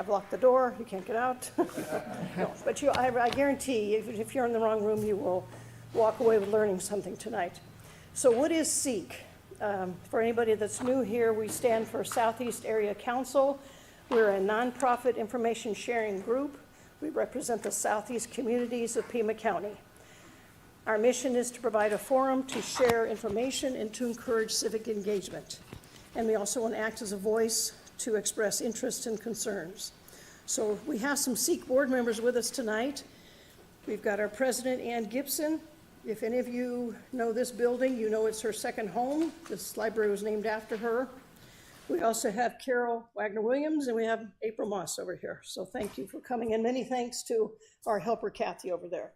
I've locked the door, you can't get out. No, but I guarantee if you're in the wrong room, you will walk away with learning something tonight. So what is SEAC? For anybody that's new here, we stand for Southeast Area Council. We're a nonprofit information sharing group. We represent the southeast communities of Pima County. Our mission is to provide a forum to share information and to encourage civic engagement. And we also want to act as a voice to express interest and concerns. So we have some SEAC board members with us tonight. We've got our president, Ann Gibson. If any of you know this building, you know it's her second home. This library was named after her. We also have Carol Wagner-Williams, and we have April Moss over here. So thank you for coming, and many thanks to our helper, Kathy, over there.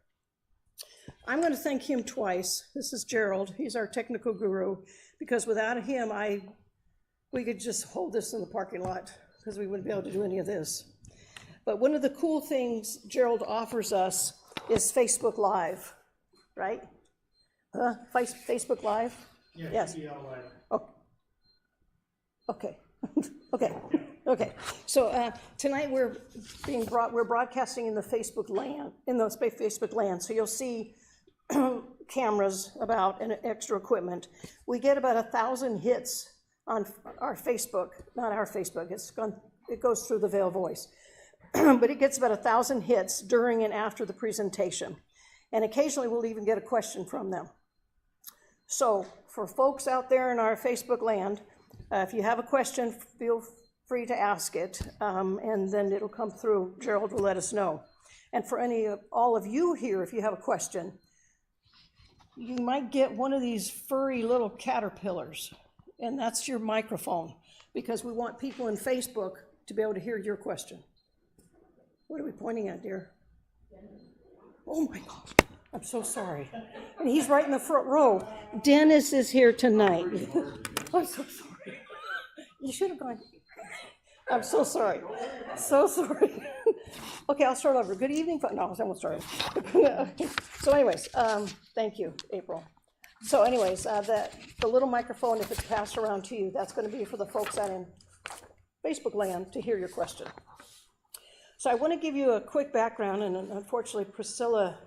I'm going to thank him twice. This is Gerald. He's our technical guru, because without him, we could just hold this in the parking lot because we wouldn't be able to do any of this. But one of the cool things Gerald offers us is Facebook Live, right? Facebook Live? Yeah, yes. Live. Oh. Okay. Okay. So tonight we're broadcasting in the Facebook land. So you'll see cameras about and extra equipment. We get about 1,000 hits on our Facebook, not our Facebook. It goes through the Vail Voice, but it gets about 1,000 hits during and after the presentation, and occasionally we'll even get a question from them. So for folks out there in our Facebook land, if you have a question, feel free to ask it, and then it'll come through. Gerald will let us know. And for all of you here, if you have a question, you might get one of these furry little caterpillars, and that's your microphone, because we want people in Facebook to be able to hear your question. What are we pointing at, dear? Oh my God, I'm so sorry. And he's right in the front row. Dennis is here tonight. I'm so sorry. You should have gone. I'm so sorry. So sorry. Okay, I'll start over. Good evening. No, I won't start. So anyways, thank you, April. So anyways, the little microphone, if it's passed around to you, that's going to be for the folks out in Facebook land to hear your question. So I want to give you a quick background, and unfortunately Priscilla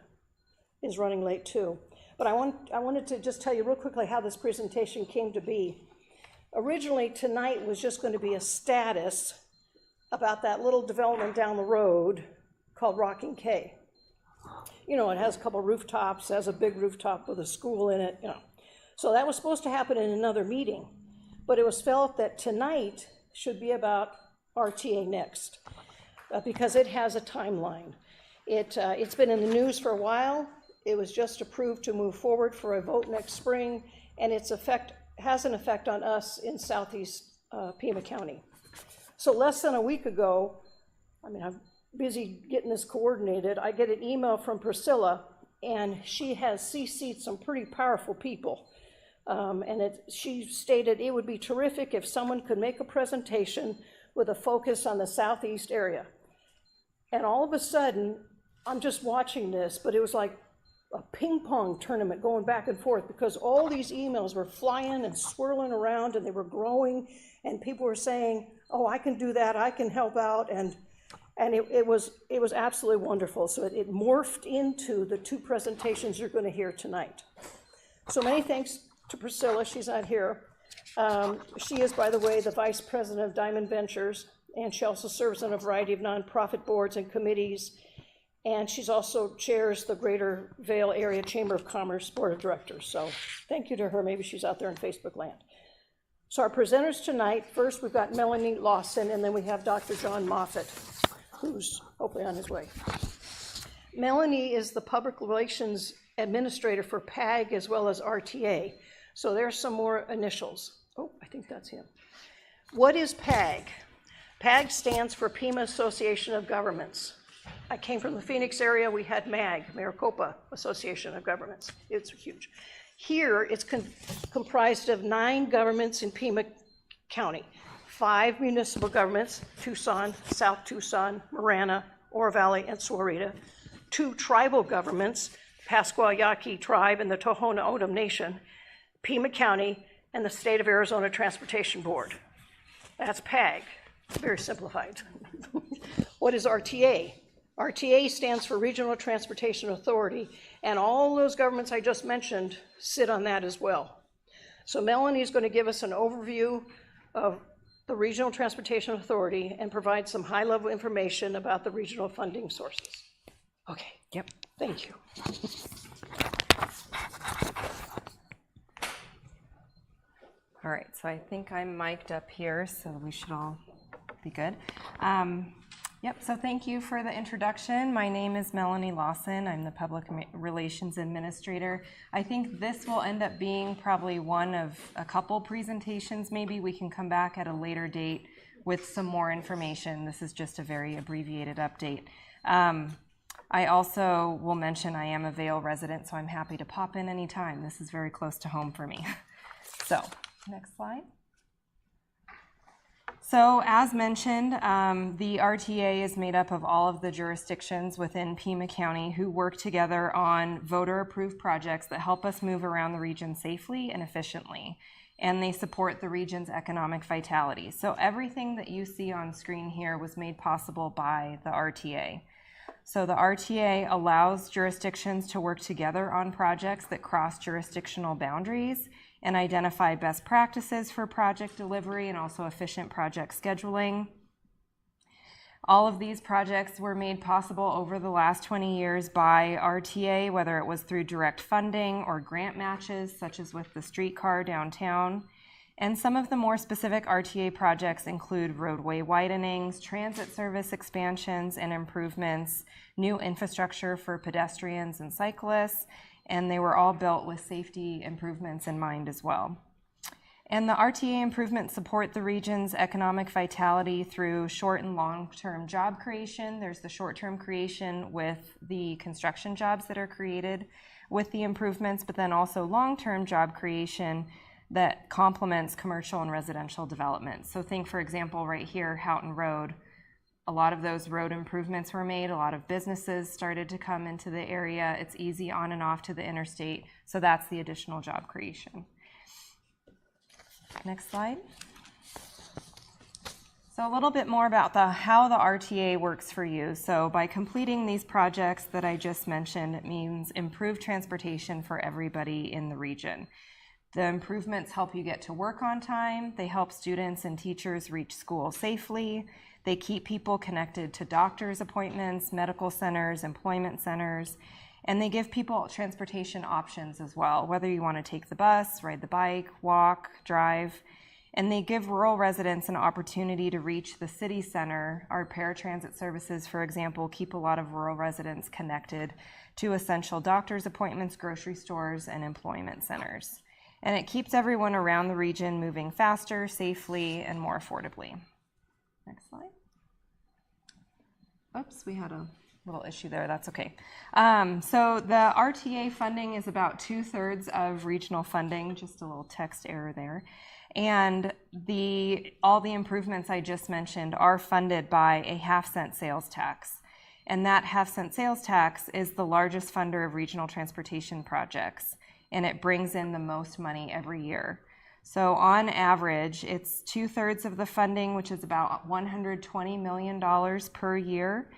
is running late too. But I wanted to just tell you real quickly how this presentation came to be. Originally, tonight was just going to be a status about that little development down the road called Rocking K. You know, it has a couple rooftops, has a big rooftop with a school in it, you know. So that was supposed to happen in another meeting, but it was felt that tonight should be about RTA Next, because it has a timeline. It's been in the news for a while. It was just approved to move forward for a vote next spring, and its effect has an effect on us in southeast Pima County. So less than a week ago, I'm busy getting this coordinated, I get an email from Priscilla, and she has CC'd some pretty powerful people. She stated it would be terrific if someone could make a presentation with a focus on the southeast area. And all of a sudden, I'm just watching this, but it was like a ping pong tournament going back and forth, because all these emails were flying and swirling around, and they were growing, and people were saying, oh, I can do that, I can help out, and it was absolutely wonderful. So it morphed into the two presentations you're going to hear tonight. So many thanks to Priscilla. She's not here. She is, by the way, the vice president of Diamond Ventures, and she also serves on a variety of nonprofit boards and committees. And she's also chairs the Greater Vail Area Chamber of Commerce Board of Directors. So thank you to her. Maybe she's out there in Facebook land. So our presenters tonight, first we've got Melanie Lawson, and then we have Dr. John Moffitt, who's hopefully on his way. Melanie is the public relations administrator for PAG as well as RTA. So there's some more initials. Oh, I think that's him. What is PAG? PAG stands for Pima Association of Governments. I came from the Phoenix area. We had MAG, Maricopa Association of Governments. It's huge. Here, it's comprised of 9 governments in Pima County, 5 municipal governments, Tucson, South Tucson, Marana, Oro Valley, and Sahuarita, 2 tribal governments, Pascua Yaqui Tribe and the Tohono O'odham Nation, Pima County, and the State of Arizona Transportation Board. That's PAG, very simplified. What is RTA? RTA stands for Regional Transportation Authority, and all those governments I just mentioned sit on that as well. So Melanie is going to give us an overview of the Regional Transportation Authority and provide some high-level information about the regional funding sources. Okay. Yep. Thank you. All right, so I think I'm mic'd up here, so we should all be good. Yep, so thank you for the introduction. My name is Melanie Lawson. I'm the Public Relations Administrator. I think this will end up being probably one of a couple presentations. Maybe we can come back at a later date with some more information. This is just a very abbreviated update. I also will mention I am a Vail resident, so I'm happy to pop in anytime. This is very close to home for me. So, next slide. So as mentioned, the RTA is made up of all of the jurisdictions within Pima County who work together on voter-approved projects that help us move around the region safely and efficiently, and they support the region's economic vitality. So everything that you see on screen here was made possible by the RTA. So the RTA allows jurisdictions to work together on projects that cross jurisdictional boundaries and identify best practices for project delivery and also efficient project scheduling. All of these projects were made possible over the last 20 years by RTA, whether it was through direct funding or grant matches, such as with the streetcar downtown. And some of the more specific RTA projects include roadway widenings, transit service expansions and improvements, new infrastructure for pedestrians and cyclists, and they were all built with safety improvements in mind as well. And the RTA improvements support the region's economic vitality through short and long-term job creation. There's the short-term creation with the construction jobs that are created with the improvements, but then also long-term job creation that complements commercial and residential development. So think, for example, right here, Houghton Road. A lot of those road improvements were made. A lot of businesses started to come into the area. It's easy on and off to the interstate. So that's the additional job creation. Next slide. So a little bit more about how the RTA works for you. So by completing these projects that I just mentioned, it means improved transportation for everybody in the region. The improvements help you get to work on time. They help students and teachers reach school safely. They keep people connected to doctor's appointments, medical centers, employment centers, and they give people transportation options as well, whether you want to take the bus, ride the bike, walk, drive. And they give rural residents an opportunity to reach the city center. Our paratransit services, for example, keep a lot of rural residents connected to essential doctor's appointments, grocery stores, and employment centers. And it keeps everyone around the region moving faster, safely, and more affordably. Next slide. Oops, we had a little issue there. That's okay. So the RTA funding is about 2/3 of regional funding, just a little text error there. And all the improvements I just mentioned are funded by a half-cent sales tax. And that half-cent sales tax is the largest funder of regional transportation projects, and it brings in the most money every year. So on average, it's 2/3 of the funding, which is about $120 million per year,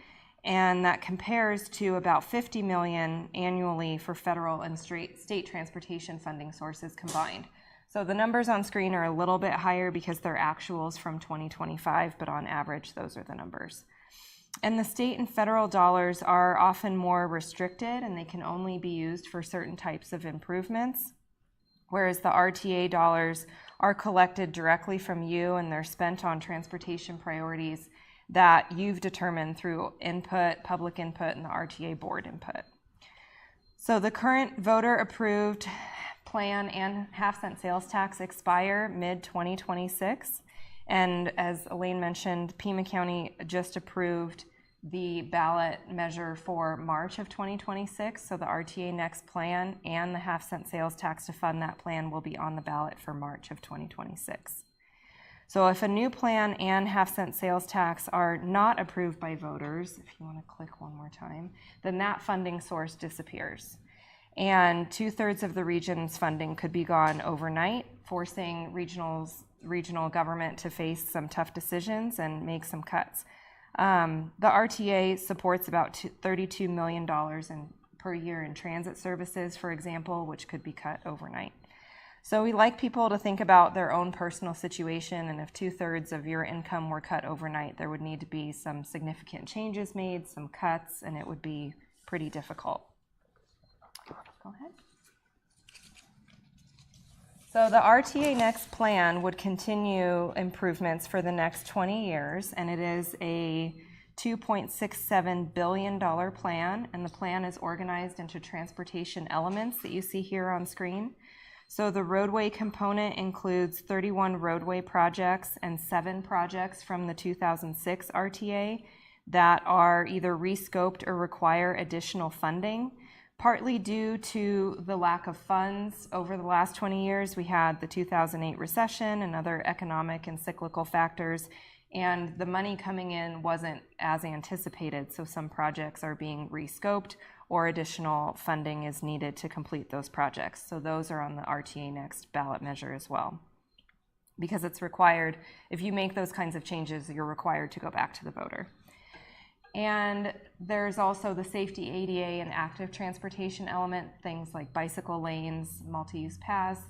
and that compares to about $50 million annually for federal and state transportation funding sources combined. So the numbers on screen are a little bit higher because they're actuals from 2025, but on average, those are the numbers. And the state and federal dollars are often more restricted, and they can only be used for certain types of improvements, whereas the RTA dollars are collected directly from you, and they're spent on transportation priorities that you've determined through input, public input, and the RTA board input. So the current voter-approved plan and half-cent sales tax expire mid-2026. And as Elaine mentioned, Pima County just approved the ballot measure for March of 2026. So the RTA Next plan and the half-cent sales tax to fund that plan will be on the ballot for March of 2026. So if a new plan and half-cent sales tax are not approved by voters, if you want to click one more time, then that funding source disappears. And 2/3 of the region's funding could be gone overnight, forcing regional government to face some tough decisions and make some cuts. The RTA supports about $32 million per year in transit services, for example, which could be cut overnight. So we like people to think about their own personal situation, and if 2/3 of your income were cut overnight, there would need to be some significant changes made, some cuts, and it would be pretty difficult. Go ahead. So the RTA Next plan would continue improvements for the next 20 years, and it is a $2.67 billion plan, and the plan is organized into transportation elements that you see here on screen. So the roadway component includes 31 roadway projects and 7 projects from the 2006 RTA that are either rescoped or require additional funding. Partly due to the lack of funds over the last 20 years, we had the 2008 recession and other economic and cyclical factors, and the money coming in wasn't as anticipated, so some projects are being rescoped or additional funding is needed to complete those projects. So those are on the RTA Next ballot measure as well. Because it's required, if you make those kinds of changes, you're required to go back to the voter. And there's also the safety ADA and active transportation element, things like bicycle lanes, multi-use paths.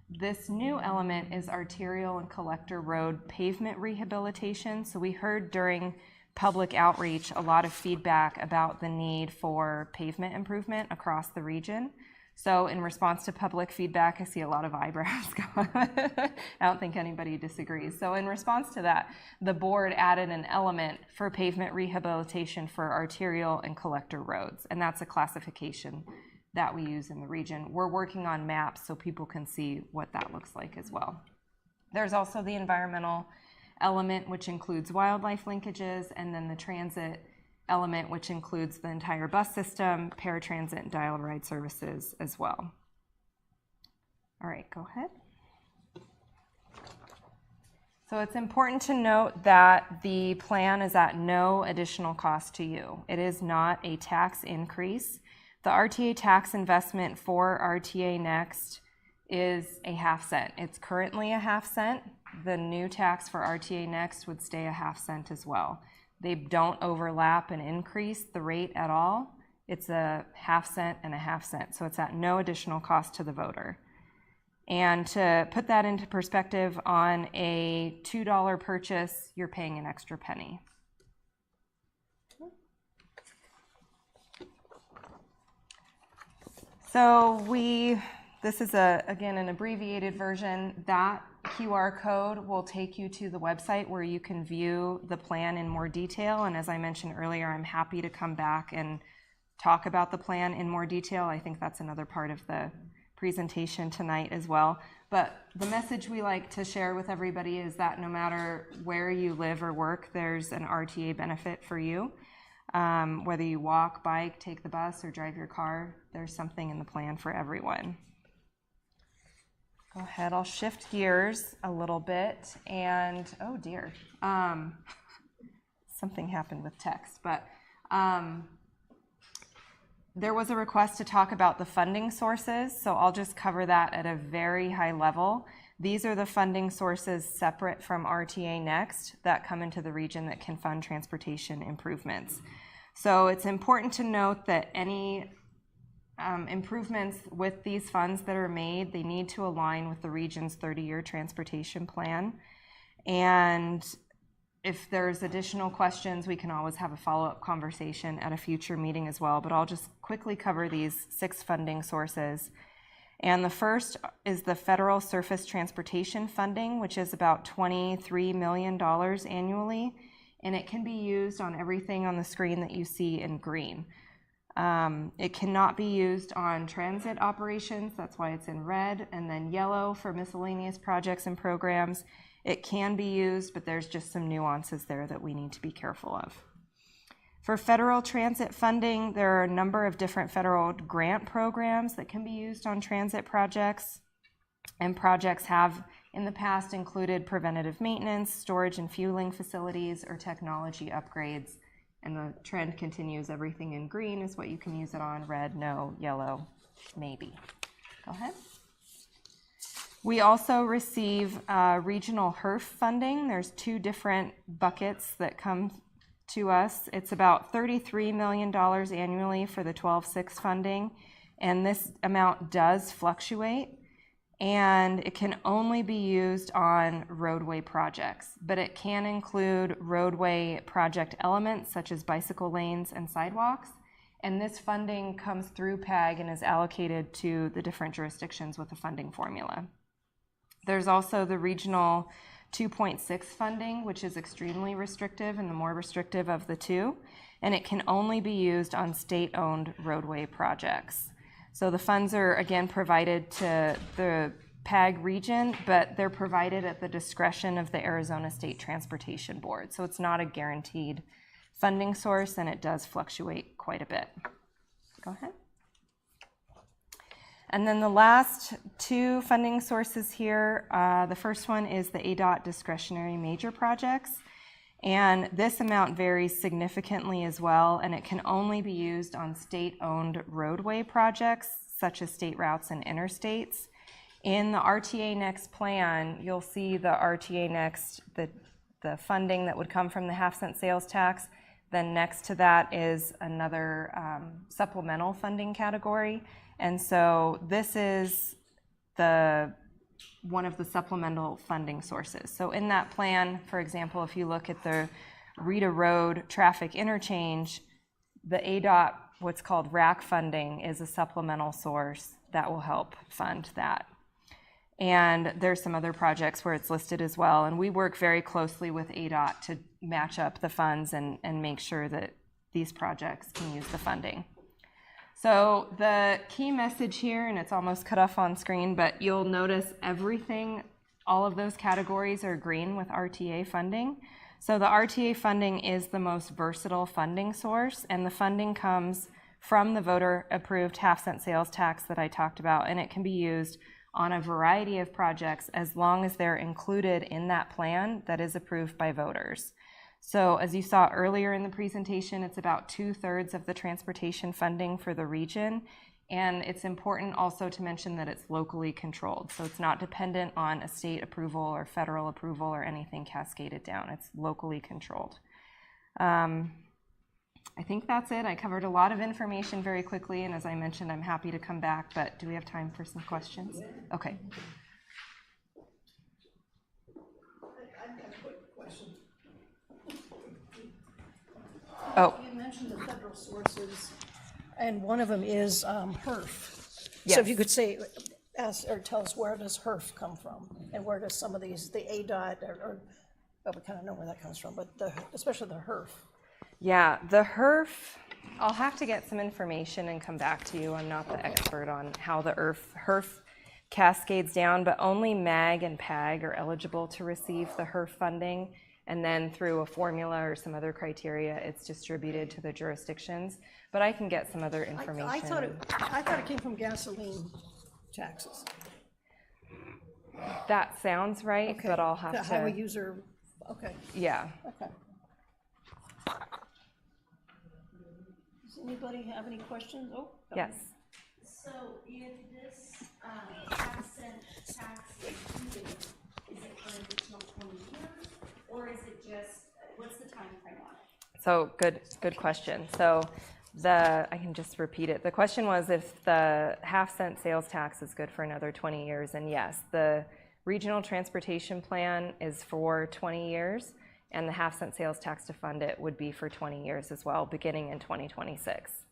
This new element is arterial and collector road pavement rehabilitation. So we heard during public outreach a lot of feedback about the need for pavement improvement across the region. So in response to public feedback, I see a lot of eyebrows going. I don't think anybody disagrees. So in response to that, the board added an element for pavement rehabilitation for arterial and collector roads, and that's a classification that we use in the region. We're working on maps so people can see what that looks like as well. There's also the environmental element, which includes wildlife linkages, and then the transit element, which includes the entire bus system, paratransit, and dial-a-ride services as well. All right, go ahead. So it's important to note that the plan is at no additional cost to you. It is not a tax increase. The RTA tax investment for RTA Next is a 1/2 cent. It's currently a 1/2 cent. The new tax for RTA Next would stay a 1/2 cent as well. They don't overlap and increase the rate at all. It's a 1/2 cent and a 1/2 cent, so it's at no additional cost to the voter. And to put that into perspective, on a $2 purchase, you're paying an extra penny. So this is again an abbreviated version. That QR code will take you to the website where you can view the plan in more detail. And as I mentioned earlier, I'm happy to come back and talk about the plan in more detail. I think that's another part of the presentation tonight as well. But the message we like to share with everybody is that no matter where you live or work, there's an RTA benefit for you. Whether you walk, bike, take the bus, or drive your car, there's something in the plan for everyone. Go ahead, I'll shift gears a little bit, and oh dear, something happened with text, but there was a request to talk about the funding sources, so I'll just cover that at a very high level. These are the funding sources separate from RTA Next that come into the region that can fund transportation improvements. So it's important to note that any improvements with these funds that are made, they need to align with the region's 30-year transportation plan. And if there's additional questions, we can always have a follow-up conversation at a future meeting as well, but I'll just quickly cover these 6 funding sources. And the first is the federal surface transportation funding, which is about $23 million annually, and it can be used on everything on the screen that you see in green. It cannot be used on transit operations, that's why it's in red, and then yellow for miscellaneous projects and programs. It can be used, but there's just some nuances there that we need to be careful of. For federal transit funding, there are a number of different federal grant programs that can be used on transit projects, and projects have in the past included preventative maintenance, storage and fueling facilities, or technology upgrades. And the trend continues. Everything in green is what you can use it on. Red, no. Yellow, maybe. Go ahead. We also receive regional HERF funding. There's 2 different buckets that come to us. It's about $33 million annually for the 12-6 funding, and this amount does fluctuate, and it can only be used on roadway projects, but it can include roadway project elements such as bicycle lanes and sidewalks, and this funding comes through PAG and is allocated to the different jurisdictions with the funding formula. There's also the regional 2.6 funding, which is extremely restrictive and the more restrictive of the two, and it can only be used on state-owned roadway projects. So the funds are again provided to the PAG region, but they're provided at the discretion of the Arizona State Transportation Board. So it's not a guaranteed funding source, and it does fluctuate quite a bit. Go ahead. And then the last two funding sources here, the first one is the ADOT discretionary major projects. And this amount varies significantly as well, and it can only be used on state-owned roadway projects, such as state routes and interstates. In the RTA Next plan, you'll see the RTA Next, the funding that would come from the half-cent sales tax. Then next to that is another supplemental funding category. And so this is one of the supplemental funding sources. So in that plan, for example, if you look at the Rita Road traffic interchange, the ADOT, what's called RAC funding, is a supplemental source that will help fund that. And there's some other projects where it's listed as well. And we work very closely with ADOT to match up the funds and make sure that these projects can use the funding. So the key message here, and it's almost cut off on screen, but you'll notice everything, all of those categories are green with RTA funding. So the RTA funding is the most versatile funding source, and the funding comes from the voter-approved half-cent sales tax that I talked about, and it can be used on a variety of projects as long as they're included in that plan that is approved by voters. So as you saw earlier in the presentation, it's about 2/3 of the transportation funding for the region. And it's important also to mention that it's locally controlled. So it's not dependent on a state approval or federal approval or anything cascaded down. It's locally controlled. I think that's it. I covered a lot of information very quickly. And as I mentioned, I'm happy to come back, but do we have time for some questions? Okay. I've got a quick question. Oh. You mentioned the federal sources, and one of them is HERF. Yes. So if you could say, ask or tell us, where does HERF come from, and where does some of these, the ADOT, well, we kind of know where that comes from, but especially the HERF. Yeah, the HERF, I'll have to get some information and come back to you. I'm not the expert on how the HERF cascades down, but only MAG and PAG are eligible to receive the HERF funding. And then through a formula or some other criteria, it's distributed to the jurisdictions. But I can get some other information. I thought it came from gasoline taxes. That sounds right, Okay. but I'll have The to. highway user, okay, Yeah. okay. Does anybody have any questions? Oh. go Yes. ahead. So if this half-cent tax is included, is it for an additional 20 years? Or is it just, what's the time frame on it? So good question. So I can just repeat it. The question was if the half-cent sales tax is good for another 20 years, and yes, the regional transportation plan is for 20 years, and the half-cent sales tax to fund it would be for 20 years as well, beginning in 2026.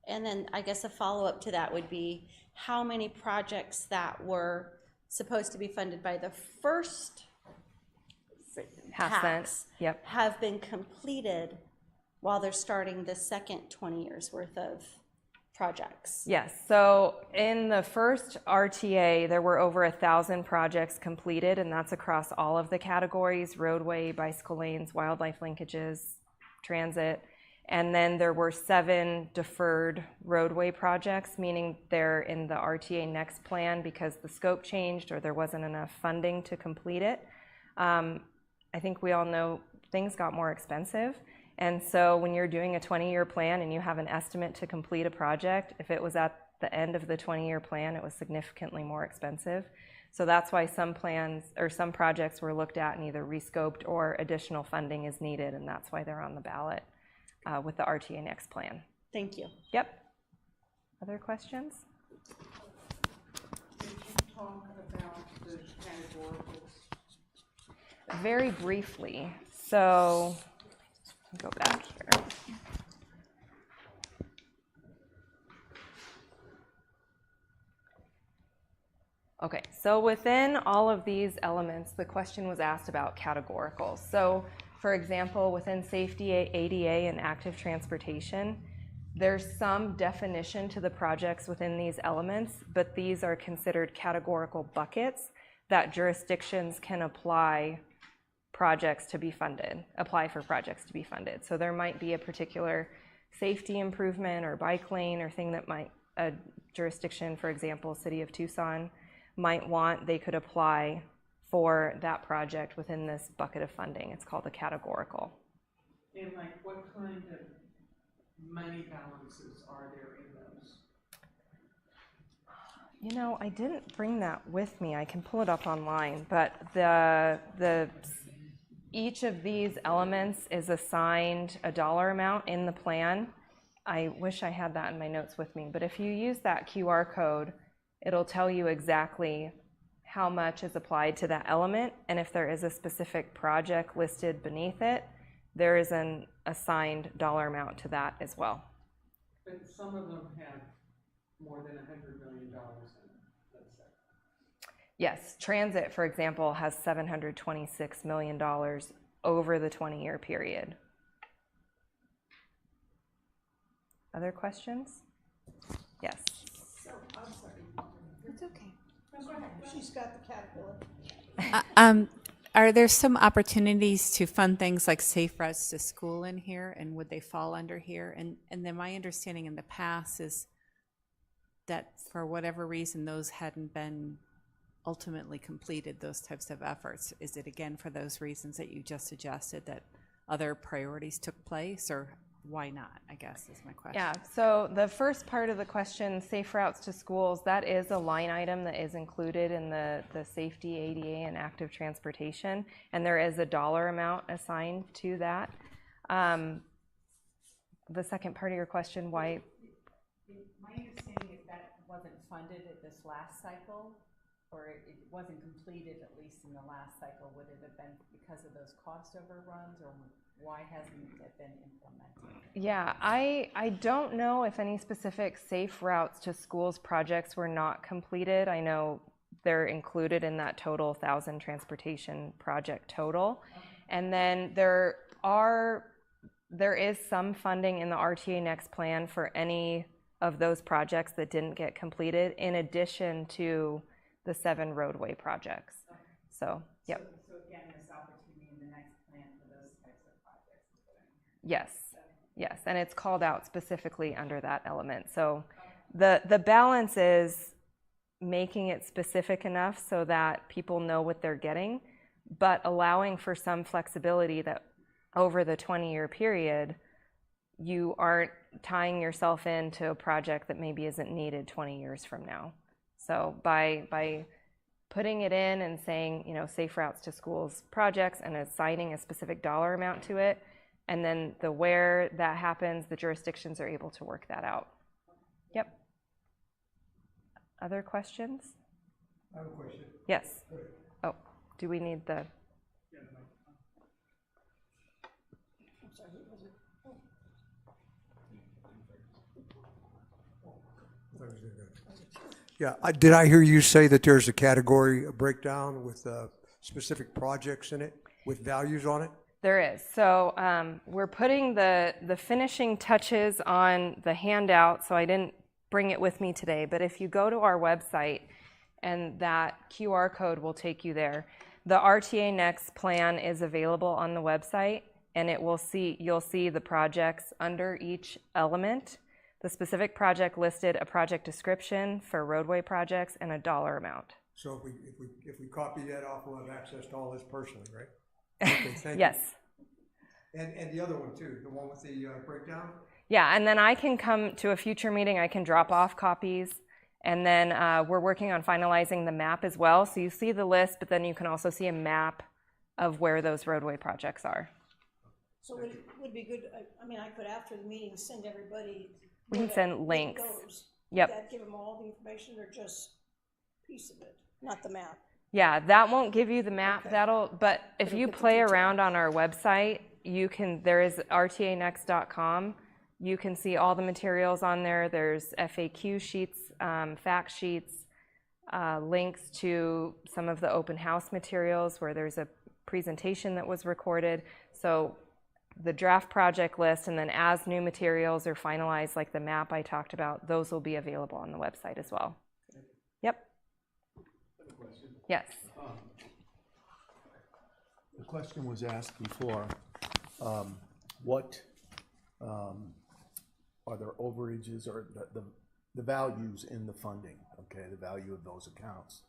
And then I guess a follow-up to that would be how many projects that were supposed to be funded by the first Half-cent, tax yep. have been completed while they're starting the second 20 years worth of projects? Yes, so in the first RTA, there were over 1,000 projects completed, and that's across all of the categories: roadway, bicycle lanes, wildlife linkages, transit. And then there were 7 deferred roadway projects, meaning they're in the RTA Next plan because the scope changed or there wasn't enough funding to complete it. I think we all know things got more expensive. And so when you're doing a 20-year plan and you have an estimate to complete a project, if it was at the end of the 20-year plan, it was significantly more expensive. So that's why some plans or some projects were looked at and either rescoped or additional funding is needed, and that's why they're on the ballot with the RTA Next plan. Thank you. Yep. Other questions? Did you talk about the categoricals? Very briefly. So, go back here. Okay, so within all of these elements, the question was asked about categoricals. So, for example, within safety, ADA, and active transportation, there's some definition to the projects within these elements, but these are considered categorical buckets that jurisdictions can apply for projects to be funded. So there might be a particular safety improvement or bike lane or thing that a jurisdiction, for example, City of Tucson, might want, they could apply for that project within this bucket of funding. It's called a categorical. And like what kind of money balances are there in those? You know, I didn't bring that with me. I can pull it up online, but each of these elements is assigned a dollar amount in the plan. I wish I had that in my notes with me, but if you use that QR code, it'll tell you exactly how much is applied to that element, and if there is a specific project listed beneath it, there is an assigned dollar amount to that as well. But some of them have more than $100 million in them, let's say. Yes, transit, for example, has $726 million over the 20-year period. Other questions? Yes. So, I'm sorry. It's okay. No, go ahead. She's got the caterpillar. Are there some opportunities to fund things like safe routes to school in here, and would they fall under here? And then my understanding in the past is that for whatever reason those hadn't been ultimately completed, those types of efforts. Is it again for those reasons that you just suggested, that other priorities took place, or why not, I guess is my question. Yeah, so the first part of the question, safe routes to schools, that is a line item that is included in the safety, ADA, and active transportation, and there is a dollar amount assigned to that. The second part of your question, why? My understanding is that wasn't funded at this last cycle, or it wasn't completed at least in the last cycle. Would it have been because of those cost overruns, or why hasn't it been implemented? Yeah, I don't know if any specific safe routes to schools projects were not completed. I know they're included in that total 1,000 transportation project total. Okay. And then there is some funding in the RTA Next plan for any of those projects that didn't get completed, in addition to the 7 roadway projects. Okay. So, yep. So again, there's opportunity in the next plan for those types of projects. Yes. Yes, and it's called out specifically under that element. So the balance is making it specific enough so that people know what they're getting, but allowing for some flexibility that over the 20-year period, you aren't tying yourself into a project that maybe isn't needed 20 years from now. So by putting it in and saying, you know, safe routes to schools projects and assigning a specific dollar amount to it, and then where that happens, the jurisdictions are able to work that out. Yep. Other questions? I have a question. Yes. Oh, do we need the? I'm sorry, what was it? Yeah, did I hear you say that there's a category breakdown with specific projects in it with values on it? There is. So we're putting the finishing touches on the handout, so I didn't bring it with me today, but if you go to our website, and that QR code will take you there, the RTA Next plan is available on the website, and you'll see the projects under each element, the specific project listed, a project description for roadway projects, and a dollar amount. So if we copy that off, we'll have access to all this personally, right? Okay, thank Yes. you. And the other one too, the one with the breakdown? Yeah, and then I can come to a future meeting, I can drop off copies, And then we're working on finalizing the map as well. So you see the list, but then you can also see a map of where those roadway projects are. So would be good, I mean, I could, after the meeting, send everybody. We can send links. Yep. Yep. That give them all the information or just piece of it, not the map? Yeah, that won't give you the map. Okay. But if It'll you get the play details. around on our website, there is rtanext.com. You can see all the materials on there. There's FAQ sheets, fact sheets, links to some of the open house materials where there's a presentation that was recorded. So the draft project list, and then as new materials are finalized, like the map I talked about, those will be available on the website as well. Yep. Yes. The question was asked before, what are there overages or the values in the funding, okay, the value of those accounts?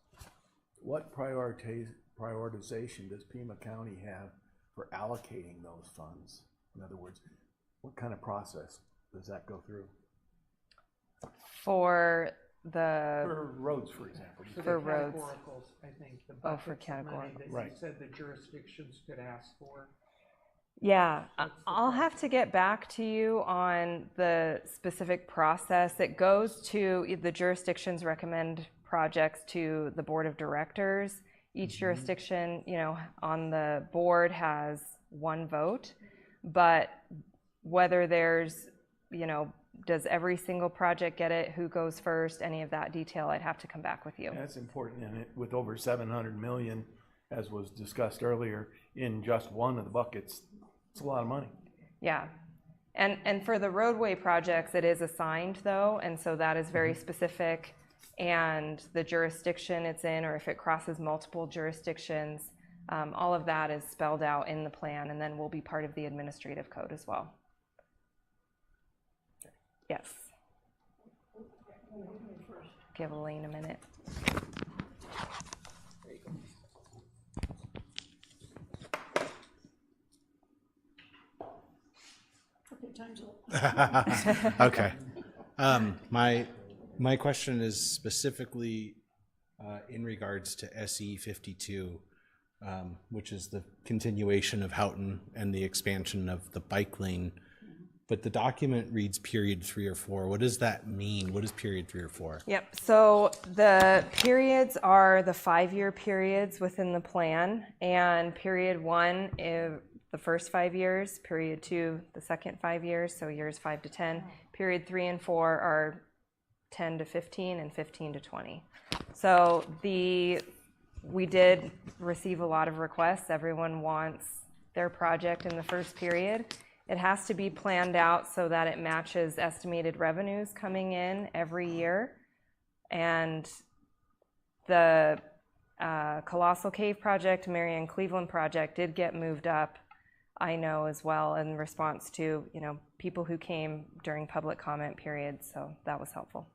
What prioritization does Pima County have for allocating those funds? In other words, what kind of process does that go through? For roads, for example. For For the roads. categoricals, I think, the Oh, for buckets of money categorical. that you Right. said the jurisdictions could ask for. Yeah, I'll have to get back to you on the specific process. It goes to the jurisdictions recommend projects to the board of directors. Each jurisdiction, on the board has one vote, but whether there's, does every single project get it, who goes first, any of that detail, I'd have to come back with you. That's important, and with over 700 million, as was discussed earlier, in just one of the buckets, it's a lot of money. Yeah. And for the roadway projects, it is assigned though, and so that is very specific, and the jurisdiction it's in, or if it crosses multiple jurisdictions, all of that is spelled out in the plan, and then will be part of the administrative code as well. Yes. Give Elaine a minute. Okay, time's up. Okay. My question is specifically in regards to SE 52, which is the continuation of Houghton and the expansion of the bike lane. But the document reads period 3 or 4. What does that mean? What is period 3 or 4? Yep, so the periods are the 5-year periods within the plan, and period 1 is the first 5 years, period 2, the second 5 years, so years 5 to 10. Period 3 and 4 are 10 to 15 and 15 to 20. So we did receive a lot of requests. Everyone wants their project in the first period. It has to be planned out so that it matches estimated revenues coming in every year. And the Colossal Cave project, Marion Cleveland project did get moved up, I know, as well, in response to, people who came during public comment periods, so that was helpful.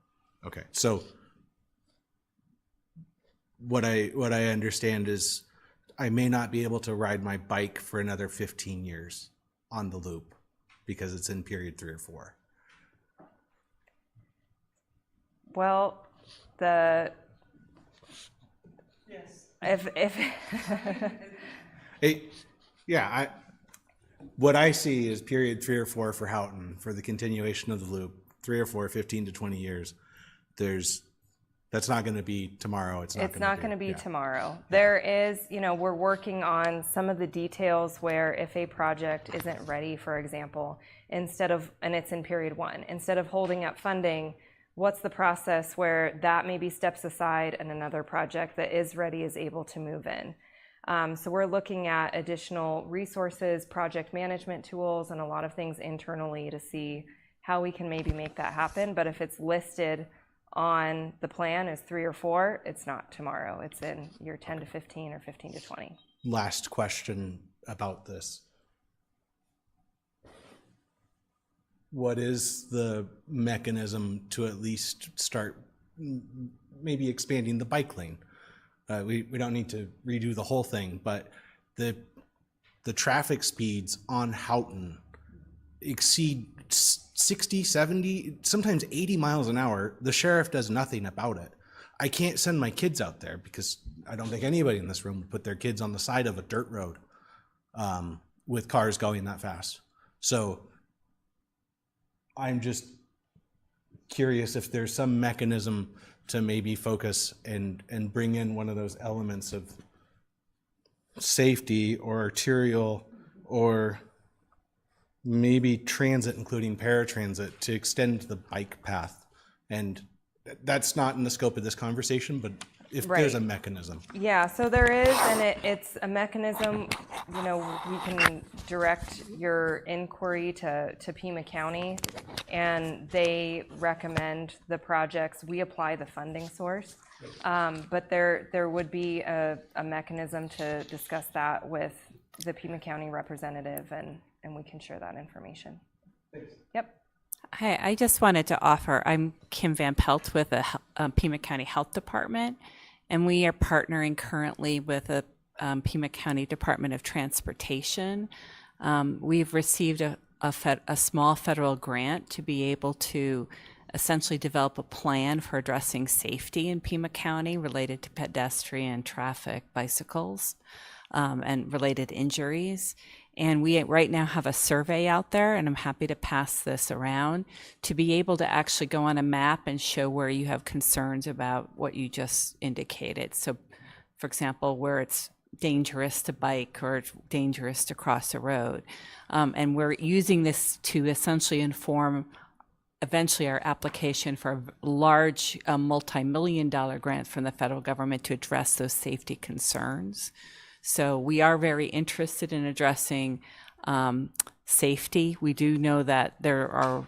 Okay, so what I understand is I may not be able to ride my bike for another 15 years on the loop because it's in period 3 or 4. Well, if What I see is period 3 or 4 for Houghton for the continuation of the loop, 3 or 4, 15 to 20 years. That's not going to be tomorrow. It's not going to be tomorrow. There is, we're working on some of the details where if a project isn't ready, for example, and it's in period 1, instead of holding up funding, what's the process where that maybe steps aside and another project that is ready is able to move in? So we're looking at additional resources, project management tools, and a lot of things internally to see how we can maybe make that happen. But if it's listed on the plan as 3 or 4, it's not tomorrow. It's in year 10 to 15 or 15 to 20. Last question about this. What is the mechanism to at least start maybe expanding the bike lane? We don't need to redo the whole thing, but the traffic speeds on Houghton exceed 60, 70, sometimes 80 miles an hour. The sheriff does nothing about it. I can't send my kids out there because I don't think anybody in this room would put their kids on the side of a dirt road with cars going that fast. So I'm just curious if there's some mechanism to maybe focus and bring in one of those elements of safety or arterial or maybe transit, including paratransit, to extend the bike path. And that's not in the scope of this conversation, but if there's a mechanism. Yeah, so there is, and it's a mechanism, you know, we can direct your inquiry to Pima County, and they recommend the projects. We apply the funding source, but there would be a mechanism to discuss that with the Pima County representative, and we can share that information. Thanks. Yep. Hi, I just wanted to offer, I'm Kim Van Pelt with the Pima County Health Department, and we are partnering currently with the Pima County Department of Transportation. We've received a small federal grant to be able to essentially develop a plan for addressing safety in Pima County related to pedestrian, traffic, bicycles, and related injuries. And we right now have a survey out there, and I'm happy to pass this around to be able to actually go on a map and show where you have concerns about what you just indicated. So, for example, where it's dangerous to bike or it's dangerous to cross a road. And we're using this to essentially inform eventually our application for a large multi-million-dollar grant from the federal government to address those safety concerns. So we are very interested in addressing safety. We do know that there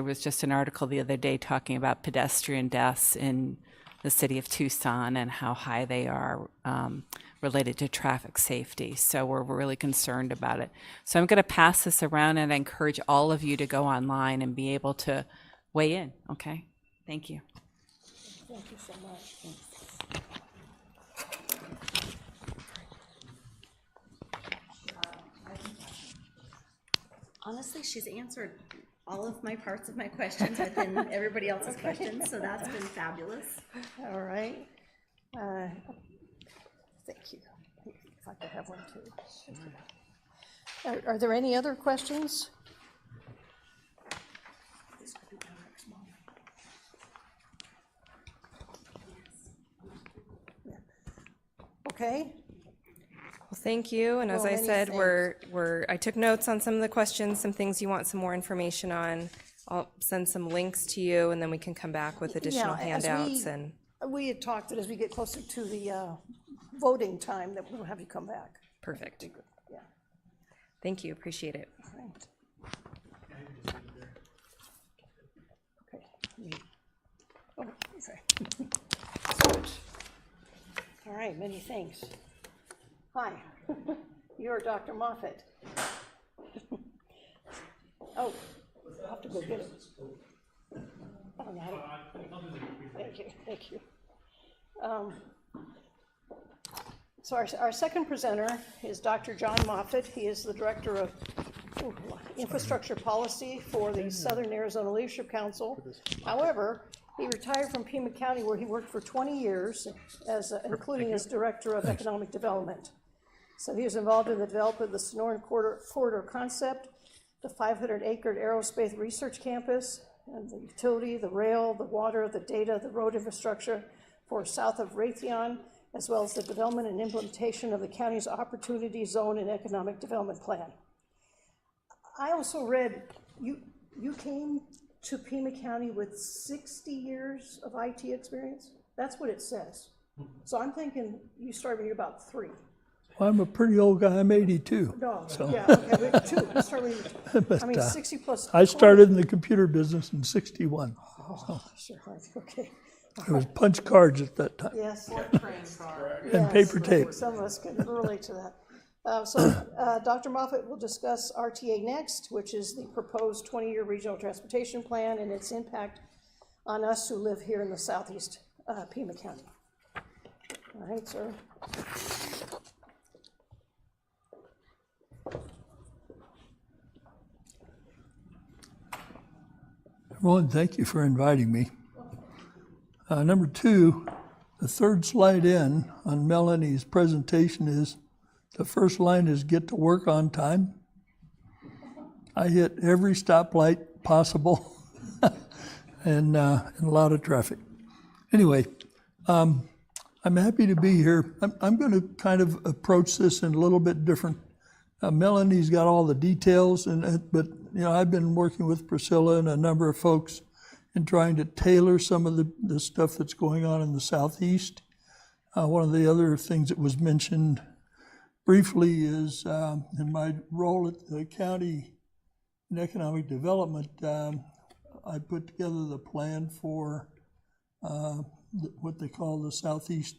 was just an article the other day talking about pedestrian deaths in the city of Tucson and how high they are related to traffic safety. So we're really concerned about it. So I'm going to pass this around, and I encourage all of you to go online and be able to weigh in. Okay? Thank you. Thank you so much. Honestly, she's answered all of my parts of my questions within everybody else's questions, so that's been fabulous. All right. Thank you. If I could have one too. Are there any other questions? Okay. Well, thank you. And as I Well, said, many I took notes on some of the questions, some things you want some more information on. I'll send some links to you, and then we can come back with additional Yeah, as handouts. And we had talked that as we get closer to the voting time, that we'll have you come back. perfect. Yeah. Thank you. Appreciate it. Right. Okay. Oh, okay. All right, many thanks. Hi, you're Dr. Moffett. Oh, I'll have to go get it. Oh, no. Thank you. So our second presenter is Dr. John Moffett. He is the Director of Infrastructure Policy for the Southern Arizona Leadership Council. However, he retired from Pima County, where he worked for 20 years, including as Director of Economic Development. So he was involved in the development of the Sonoran Corridor concept, the 500-acre aerospace research campus, and the utility, the rail, the water, the data, the road infrastructure for south of Raytheon, as well as the development and implementation of the county's Opportunity Zone and Economic Development Plan. I also read you came to Pima County with 60 years of IT experience. That's what it says. So I'm thinking you started when you were about 3. Well, I'm a pretty old guy. I'm 82. No, So. yeah, okay, we have 2. You started when you were 2. I mean, But, 60 plus. I started in the computer business in '61. Oh, sure, okay. It was punch cards at that time Yes. and Yes, paper tape. Some of us can relate to that. So Dr. Moffett will discuss RTA Next, which is the proposed 20-year regional transportation plan and its impact on us who live here in the southeast Pima County. All right, sir. Well, and thank you for inviting me. Number two, the third slide in on Melanie's presentation is, the first line is get to work on time. I hit every stoplight possible and a lot of traffic. Anyway, I'm happy to be here. I'm going to kind of approach this in a little bit different. Melanie's got all the details, but you know, I've been working with Priscilla and a number of folks in trying to tailor some of the stuff that's going on in the southeast. One of the other things that was mentioned briefly is in my role at the county in economic development, I put together the plan for what they call the Southeast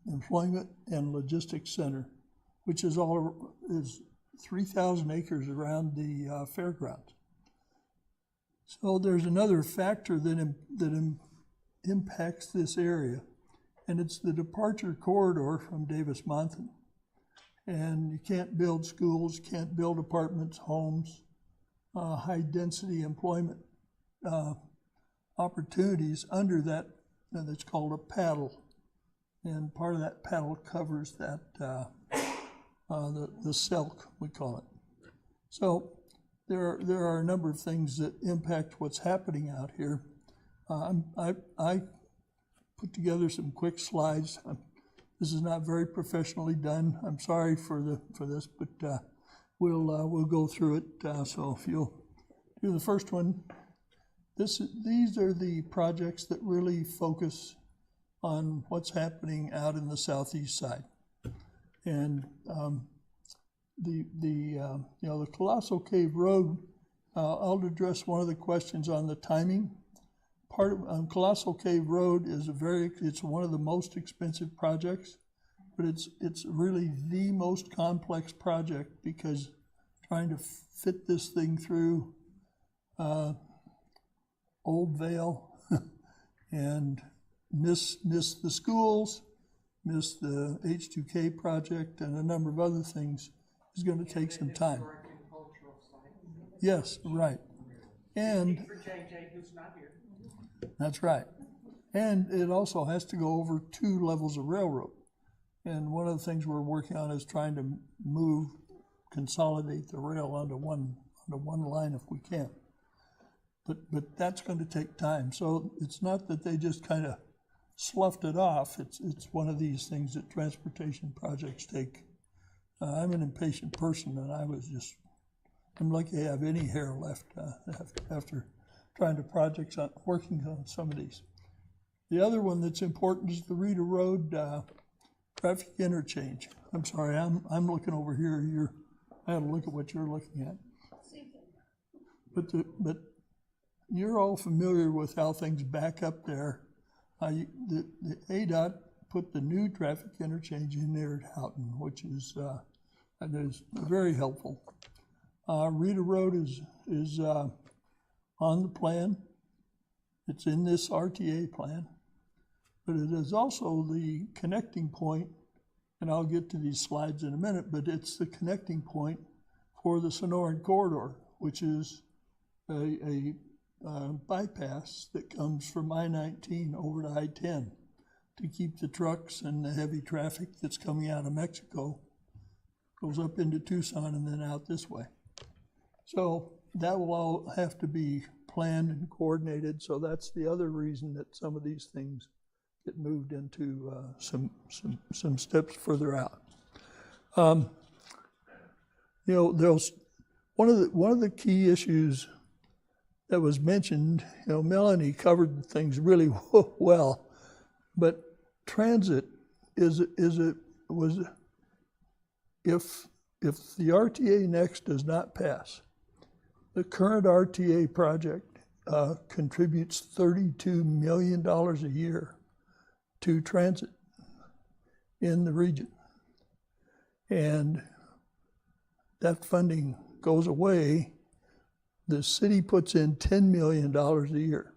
Employment and Logistics Center, which is 3,000 acres around the fairgrounds. So there's another factor that impacts this area, and it's the departure corridor from Davis-Monthan. And you can't build schools, can't build apartments, homes, high-density employment opportunities under that, that's called a paddle. And part of that paddle covers that, the silk, we call it. So there are a number of things that impact what's happening out here. I put together some quick slides. This is not very professionally done. I'm sorry for this, but we'll go through it. So if you'll do the first one, these are the projects that really focus on what's happening out in the southeast side, and the Colossal Cave Road. I'll address one of the questions on the timing. Part of Colossal Cave Road is it's one of the most expensive projects, but it's really the most complex project because trying to fit this thing through Old Vail and miss the schools, miss the H2K project, and a number of other things is going to take some time. Yes, right. And For JJ, who's not here. that's right. And it also has to go over 2 levels of railroad. And one of the things we're working on is trying to consolidate the rail onto one line if we can. But that's going to take time. So it's not that they just kind of sloughed it off. It's one of these things that transportation projects take. I'm an impatient person, and I'm lucky to have any hair left after trying to working on some of these. The other one that's important is the Rita Road traffic interchange. I'm sorry, I'm looking over here. I had to look at what you're looking at. But you're all familiar with how things back up there. The ADOT put the new traffic interchange in there at Houghton, which is very helpful. Rita Road is on the plan. It's in this RTA plan, but it is also the connecting point, and I'll get to these slides in a minute, but it's the connecting point for the Sonoran Corridor, which is a bypass that comes from I-19 over to I-10 to keep the trucks and the heavy traffic that's coming out of Mexico, goes up into Tucson and then out this way. So that will all have to be planned and coordinated. So that's the other reason that some of these things get moved into some steps further out. There's one of the key issues that was mentioned. Melanie covered things really well, but transit was if the RTA Next does not pass, the current RTA project contributes $32 million a year to transit in the region. And that funding goes away. The city puts in $10 million a year.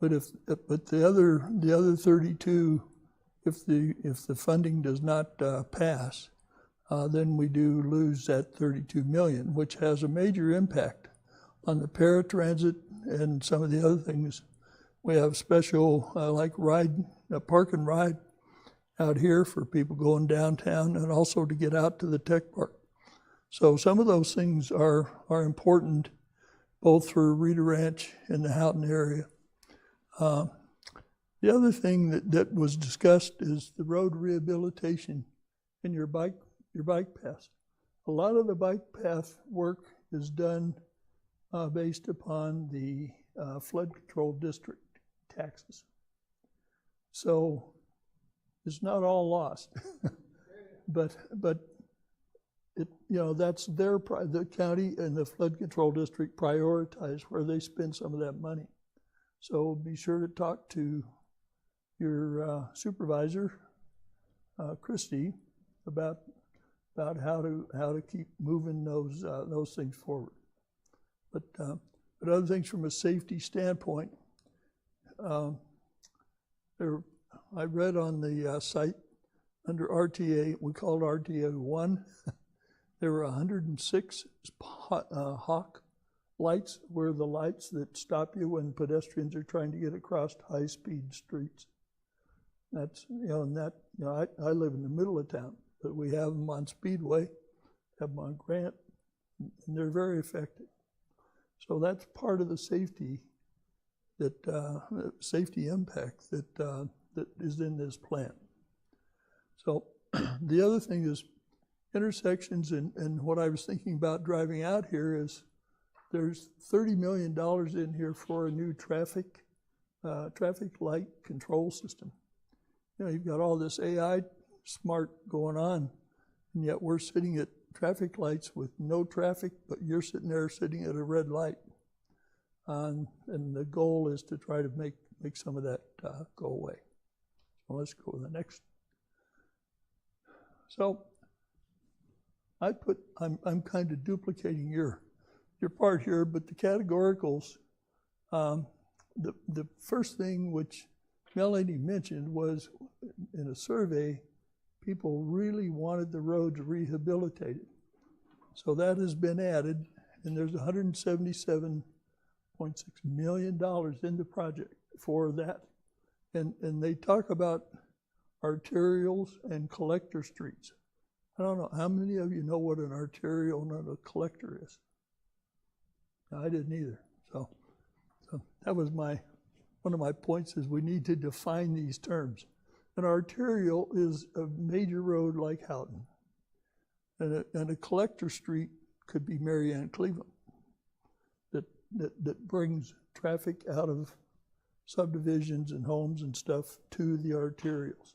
But the other 32, if the funding does not pass, then we do lose that $32 million, which has a major impact on the paratransit and some of the other things. We have special, like park and ride out here for people going downtown and also to get out to the tech park. So some of those things are important both for Rita Ranch and the Houghton area. The other thing that was discussed is the road rehabilitation and your bike paths. A lot of the bike path work is done based upon the flood control district taxes. So it's not all lost, but it, that's the county and the flood control district prioritize where they spend some of that money. So be sure to talk to your supervisor, Christie, about how to keep moving those things forward. But other things from a safety standpoint, I read on the site under RTA, we called RTA 1, there were 106 hawk lights, were the lights that stop you when pedestrians are trying to get across high-speed streets. That's, I live in the middle of town, but we have them on Speedway, have them on Grant, and they're very effective. So that's part of the safety impact that is in this plan. So the other thing is intersections, and what I was thinking about driving out here is there's $30 million in here for a new traffic light control system. You've got all this AI smart going on, and yet we're sitting at traffic lights with no traffic, but you're sitting at a red light. And the goal is to try to make some of that go away. So let's go to the next. So I'm kind of duplicating your part here, but the categoricals, the first thing which Melanie mentioned was in a survey, people really wanted the roads rehabilitated. So that has been added, and there's $177.6 million in the project for that. And they talk about arterials and collector streets. I don't know, how many of you know what an arterial and a collector is? I didn't either. So that was one of my points is we need to define these terms. An arterial is a major road like Houghton. And a collector street could be Marianne Cleveland that brings traffic out of subdivisions and homes and stuff to the arterials.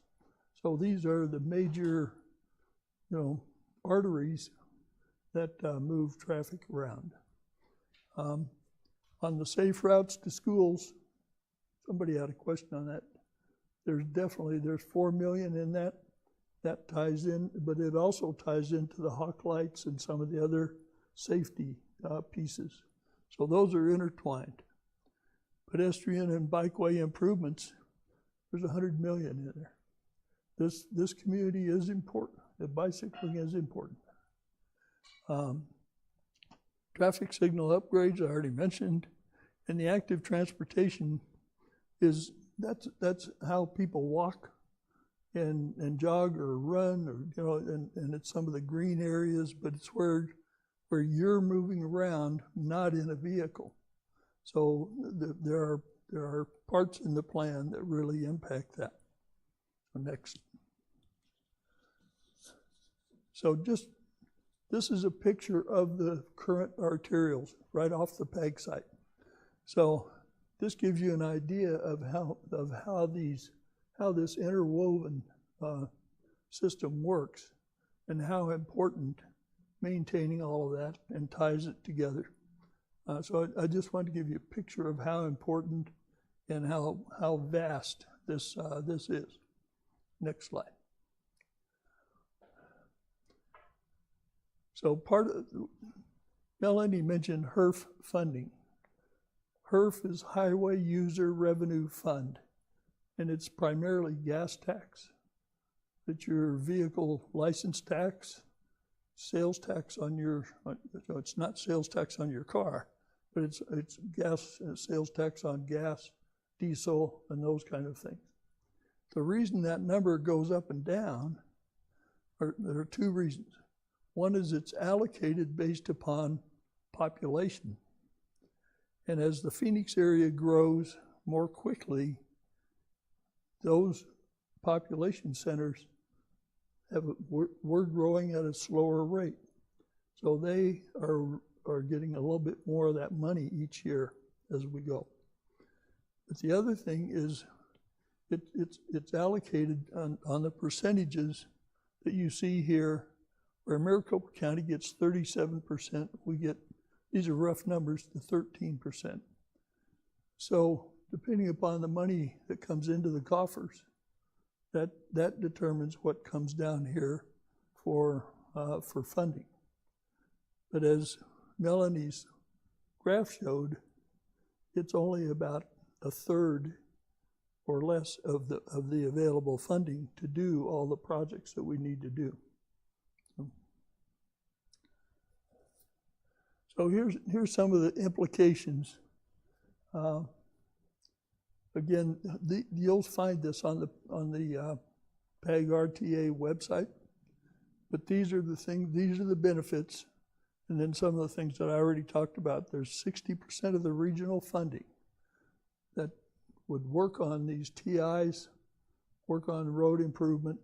So these are the major, arteries that move traffic around. On the safe routes to schools, somebody had a question on that. There's 4 million in that. That ties in, but it also ties into the hawk lights and some of the other safety pieces. So those are intertwined. Pedestrian and bikeway improvements, there's 100 million in there. This community is important. The bicycling is important. Traffic signal upgrades, I already mentioned, and the active transportation that's how people walk and jog or run, or and it's some of the green areas, but it's where you're moving around, not in a vehicle. So there are parts in the plan that really impact that. Next. So this is a picture of the current arterials right off the PAG site. So this gives you an idea of how this interwoven system works and how important maintaining all of that and ties it together. So I just want to give you a picture of how important and how vast this is. Next slide. So Melanie mentioned HERF funding. HERF is Highway User Revenue Fund, and it's primarily gas tax. It's your vehicle license tax, sales tax on your, so it's not sales tax on your car, but it's gas, sales tax on gas, diesel, and those kind of things. The reason that number goes up and down, there are two reasons. One is it's allocated based upon population. And as the Phoenix area grows more quickly, those population centers we're growing at a slower rate. So they are getting a little bit more of that money each year as we go. But the other thing is it's allocated on the percentages that you see here, where Maricopa County gets 37%, we get, these are rough numbers, to 13%. So depending upon the money that comes into the coffers, that determines what comes down here for funding. But as Melanie's graph showed, it's only about a third or less of the available funding to do all the projects that we need to do. So here's some of the implications. Again, you'll find this on the PAG RTA website, but these are the things, these are the benefits, and then some of the things that I already talked about. There's 60% of the regional funding that would work on these TIs, work on road improvement,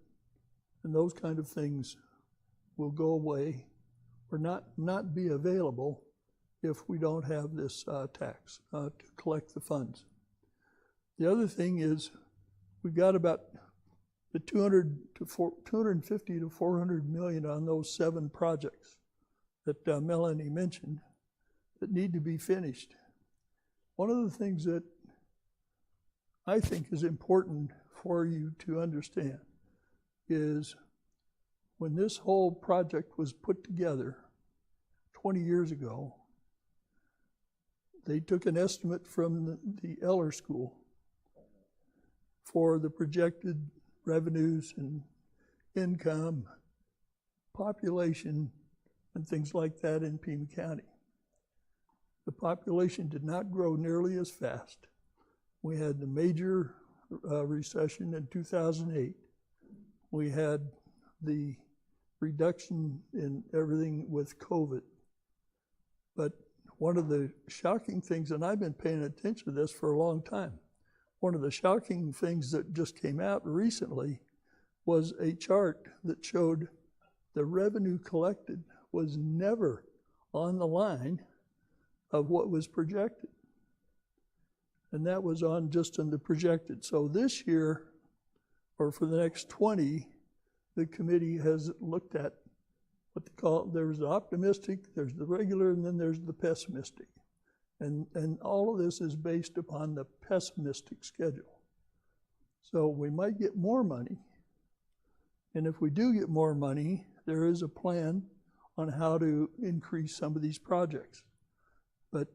and those kind of things will go away or not be available if we don't have this tax to collect the funds. The other thing is we've got about the 250 to 400 million on those 7 projects that Melanie mentioned that need to be finished. One of the things that I think is important for you to understand is when this whole project was put together 20 years ago, they took an estimate from the Eller School for the projected revenues and income, population, and things like that in Pima County. The population did not grow nearly as fast. We had the major recession in 2008. We had the reduction in everything with COVID. But one of the shocking things, and I've been paying attention to this for a long time, one of the shocking things that just came out recently was a chart that showed the revenue collected was never on the line of what was projected. And that was just on the projected. So this year, or for the next 20, the committee has looked at what they call, there's the optimistic, there's the regular, and then there's the pessimistic. And all of this is based upon the pessimistic schedule. So we might get more money. And if we do get more money, there is a plan on how to increase some of these projects. But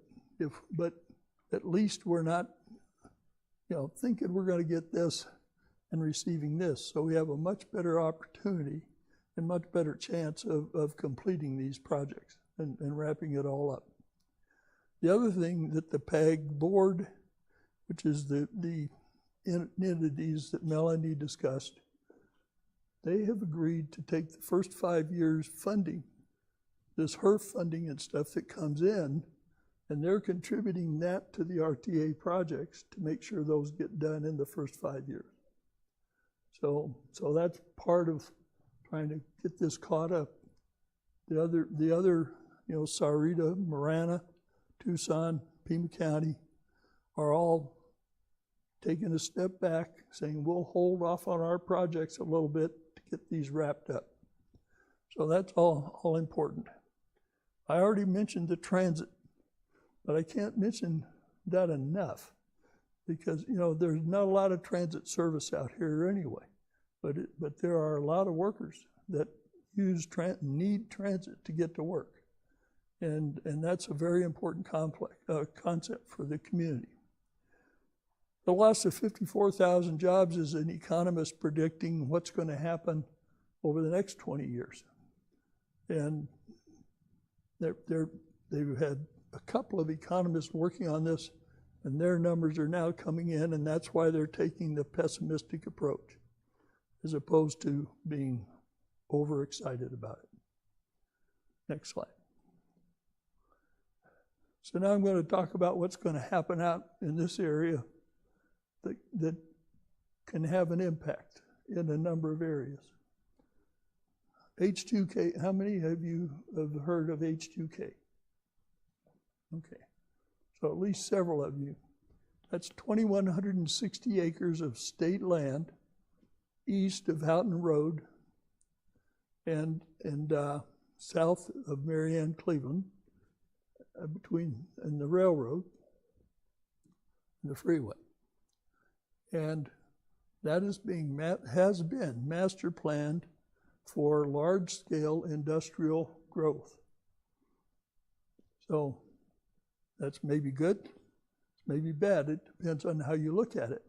at least we're not, thinking we're going to get this and receiving this. So we have a much better opportunity and much better chance of completing these projects and wrapping it all up. The other thing that the PAG board, which is the entities that Melanie discussed, they have agreed to take the first 5 years funding, this HERF funding and stuff that comes in, and they're contributing that to the RTA projects to make sure those get done in the first 5 years. So that's part of trying to get this caught up. The other, Sarita, Marana, Tucson, Pima County are all taking a step back, saying we'll hold off on our projects a little bit to get these wrapped up. So that's all important. I already mentioned the transit, but I can't mention that enough because, there's not a lot of transit service out here anyway, but there are a lot of workers that need transit to get to work. And that's a very important concept for the community. The loss of 54,000 jobs is an economist predicting what's going to happen over the next 20 years. And they've had a couple of economists working on this, and their numbers are now coming in, and that's why they're taking the pessimistic approach, as opposed to being overexcited about it. Next slide. So now I'm going to talk about what's going to happen out in this area that can have an impact in a number of areas. H2K, how many of you have heard of H2K? Okay, so at least several of you. That's 2,160 acres of state land east of Houghton Road and south of Marianne Cleveland, between and the railroad and the freeway. And that has been master planned for large-scale industrial growth. So that's maybe good, it's maybe bad. It depends on how you look at it.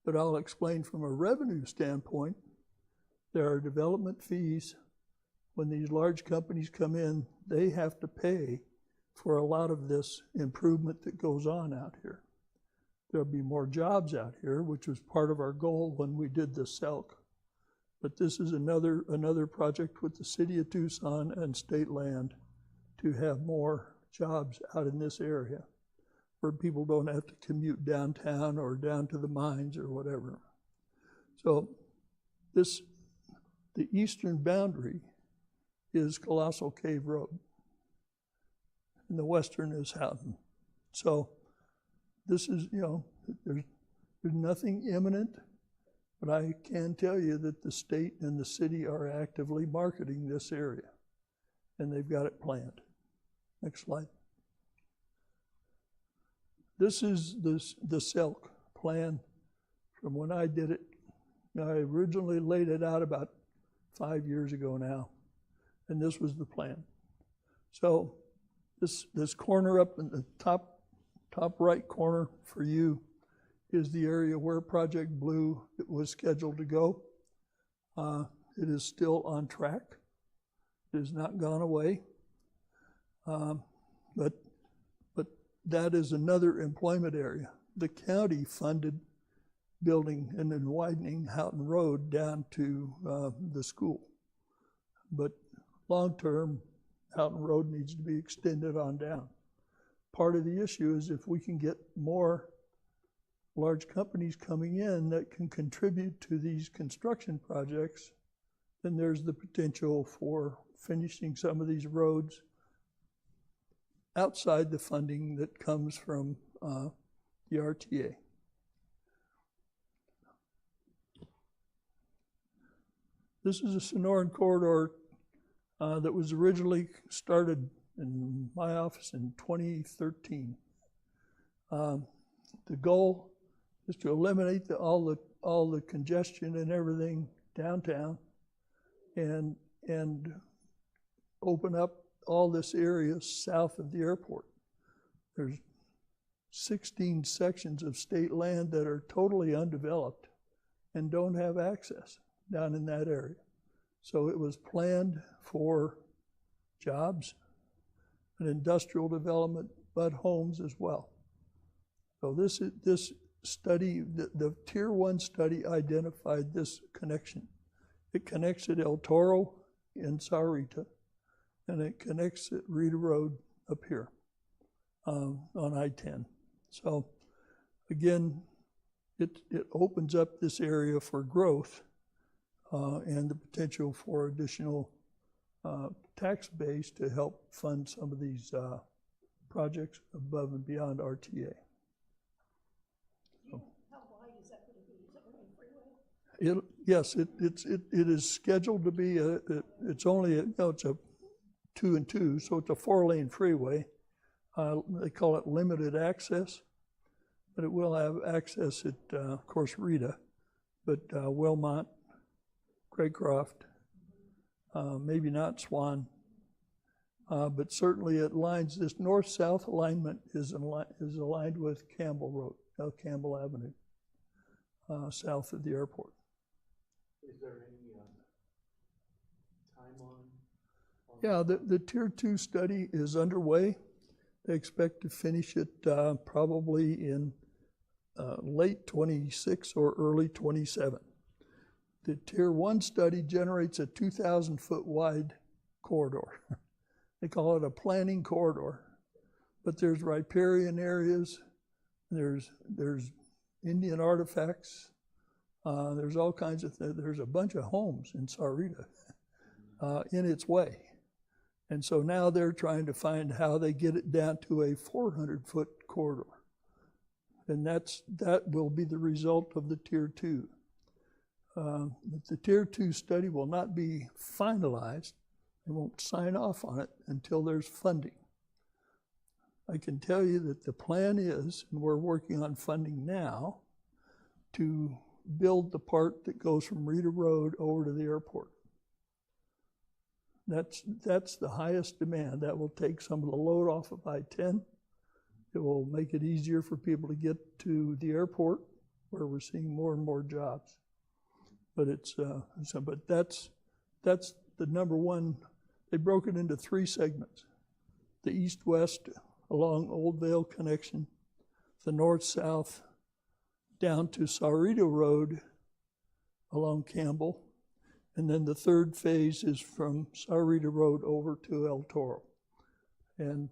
But I'll explain from a revenue standpoint, there are development fees. When these large companies come in, they have to pay for a lot of this improvement that goes on out here. There'll be more jobs out here, which was part of our goal when we did the SEAC. But this is another project with the city of Tucson and state land to have more jobs out in this area where people don't have to commute downtown or down to the mines or whatever. So the eastern boundary is Colossal Cave Road, and the western is Houghton. So this is, there's nothing imminent, but I can tell you that the state and the city are actively marketing this area, and they've got it planned. Next slide. This is the SEAC plan from when I did it. Now, I originally laid it out about 5 years ago now, and this was the plan. So this corner up in the top right corner for you is the area where Project Blue was scheduled to go. It is still on track. It has not gone away. But that is another employment area. The county funded building and then widening Houghton Road down to the school. But long-term, Houghton Road needs to be extended on down. Part of the issue is if we can get more large companies coming in that can contribute to these construction projects, then there's the potential for finishing some of these roads outside the funding that comes from the RTA. This is a Sonoran corridor that was originally started in my office in 2013. The goal is to eliminate all the congestion and everything downtown, and open up all this area south of the airport. There's 16 sections of state land that are totally undeveloped and don't have access down in that area. So it was planned for jobs and industrial development, but homes as well. So this study, the Tier 1 study identified this connection. It connects at El Toro in Sahuarita, and it connects at Rita Road up here on I-10. So again, it opens up this area for growth and the potential for additional tax base to help fund some of these projects above and beyond RTA. How wide is that going to be? Is that going to be freeway? Yes, it is scheduled to be it's a 2 and 2, so it's a 4-lane freeway. They call it limited access, but it will have access at, of course, Rita, but Wilmot, Craycroft, maybe not Swan, but certainly it lines, this north-south alignment is aligned with Campbell Road, Campbell Avenue, south of the airport. Is there any timeline? Yeah, the Tier 2 study is underway. They expect to finish it probably in late 26 or early 27. The Tier 1 study generates a 2,000-foot wide corridor. They call it a planning corridor. But there's riparian areas, there's Indian artifacts, there's all kinds of things. There's a bunch of homes in Sahuarita in its way. And so now they're trying to find how they get it down to a 400-foot corridor. And that will be the result of the Tier 2. But the Tier 2 study will not be finalized. They won't sign off on it until there's funding. I can tell you that the plan is, and we're working on funding now, to build the part that goes from Rita Road over to the airport. That's the highest demand. That will take some of the load off of I-10. It will make it easier for people to get to the airport, where we're seeing more and more jobs. But but that's the number one. They broke it into 3 segments: the east-west along Old Vail connection, the north-south down to Sahuarita Road along Campbell, and then the third phase is from Sahuarita Road over to El Toro. And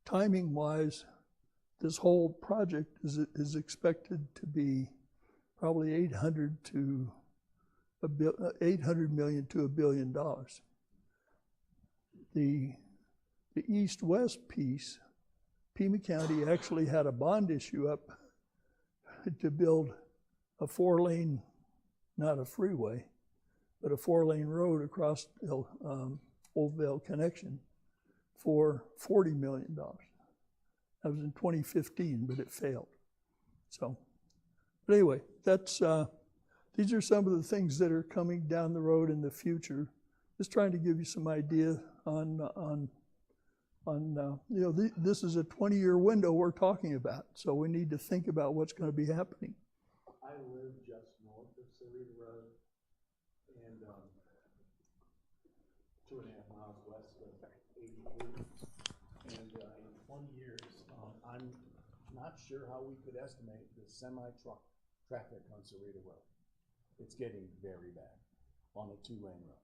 timing-wise, this whole project is expected to be probably $800 million to $1 billion. The east-west piece, Pima County actually had a bond issue up to build a 4-lane, not a freeway, but a 4-lane road across Old Vail connection for $40 million. That was in 2015, but it failed. So, but anyway, these are some of the things that are coming down the road in the future. Just trying to give you some idea on this is a 20-year window we're talking about, so we need to think about what's going to be happening. I live just north of Sahuarita Road and 2.5 miles west of 82. And in 20 years, I'm not sure how we could estimate the semi-truck traffic on Sahuarita Road. It's getting very bad on a 2-lane road.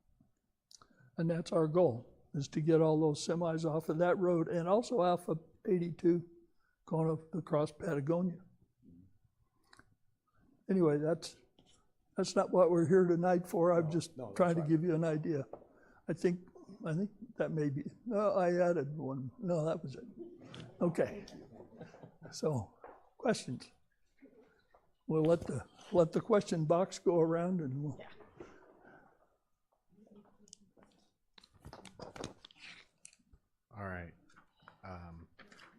And that's our goal, is to get all those semis off of that road and also off of 82 going across Patagonia. Anyway, that's not what we're here tonight for. I'm just trying to give you an idea. I think that may be, no, I added one. No, that was it. Okay. So, questions? We'll let the question box go around and we'll. All right.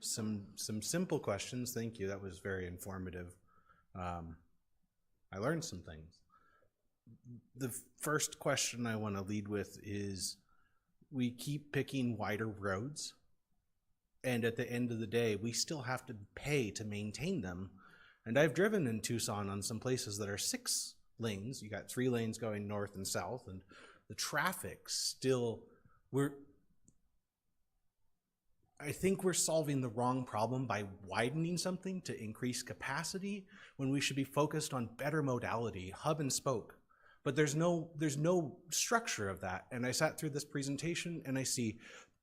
Some simple questions. Thank you. That was very informative. I learned some things. The first question I want to lead with is, we keep picking wider roads, and at the end of the day, we still have to pay to maintain them. And I've driven in Tucson on some places that are 6 lanes. You got 3 lanes going north and south, and the traffic still, I think we're solving the wrong problem by widening something to increase capacity when we should be focused on better modality, hub and spoke. But there's no structure of that. And I sat through this presentation and I see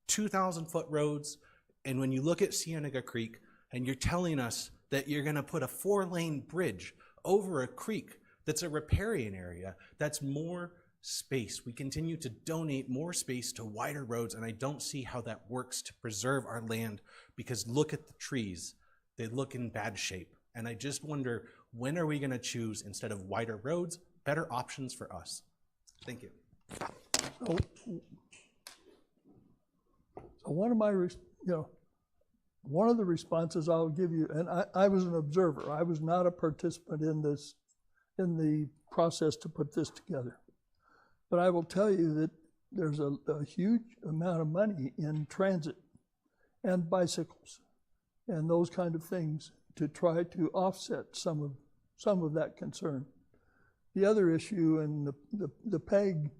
2,000-foot roads. And when you look at Cienega Creek and you're telling us that you're gonna put a 4-lane bridge over a creek that's a riparian area, that's more space. We continue to donate more space to wider roads, and I don't see how that works to preserve our land, because look at the trees. They look in bad shape. And I just wonder, when are we gonna choose, instead of wider roads, better options for us? Thank you. So one of my, one of the responses I'll give you, and I was an observer. I was not a participant in the process to put this together. But I will tell you that there's a huge amount of money in transit and bicycles and those kind of things to try to offset some of that concern. The other issue, and the PEG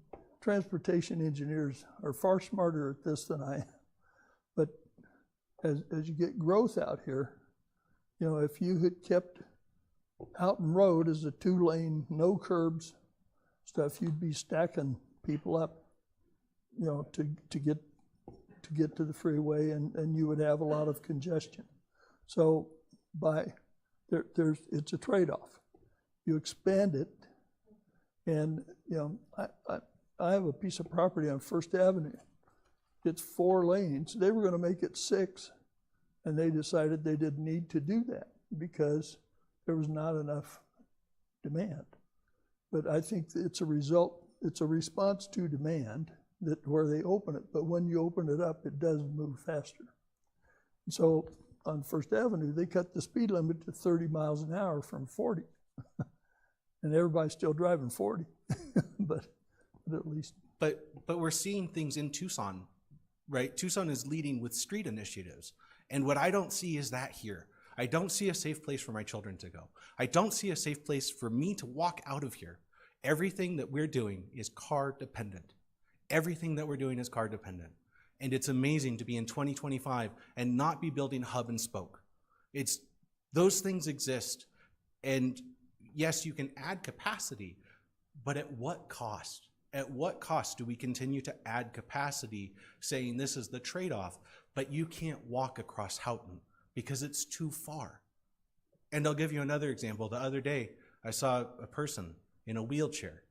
transportation engineers are far smarter at this than I am, but as you get growth out here, you know, if you had kept Houghton Road as a 2-lane, no curbs stuff, you'd be stacking people up, you know, to get to the freeway, and you would have a lot of congestion. So it's a trade-off. You expand it, and you know, I have a piece of property on First Avenue. It's 4 lanes. They were going to make it 6, and they decided they didn't need to do that because there was not enough demand. But I think it's a response to demand that where they open it. But when you open it up, it does move faster. So on First Avenue, they cut the speed limit to 30 miles an hour from 40. And everybody's still driving 40, but at least. But we're seeing things in Tucson, right? Tucson is leading with street initiatives. And what I don't see is that here. I don't see a safe place for my children to go. I don't see a safe place for me to walk out of here. Everything that we're doing is car dependent. Everything that we're doing is car dependent. And it's amazing to be in 2025 and not be building hub and spoke. Those things exist. And yes, you can add capacity, but at what cost? At what cost do we continue to add capacity, saying this is the trade-off, but you can't walk across Houghton because it's too far? And I'll give you another example. The other day, I saw a person in a wheelchair.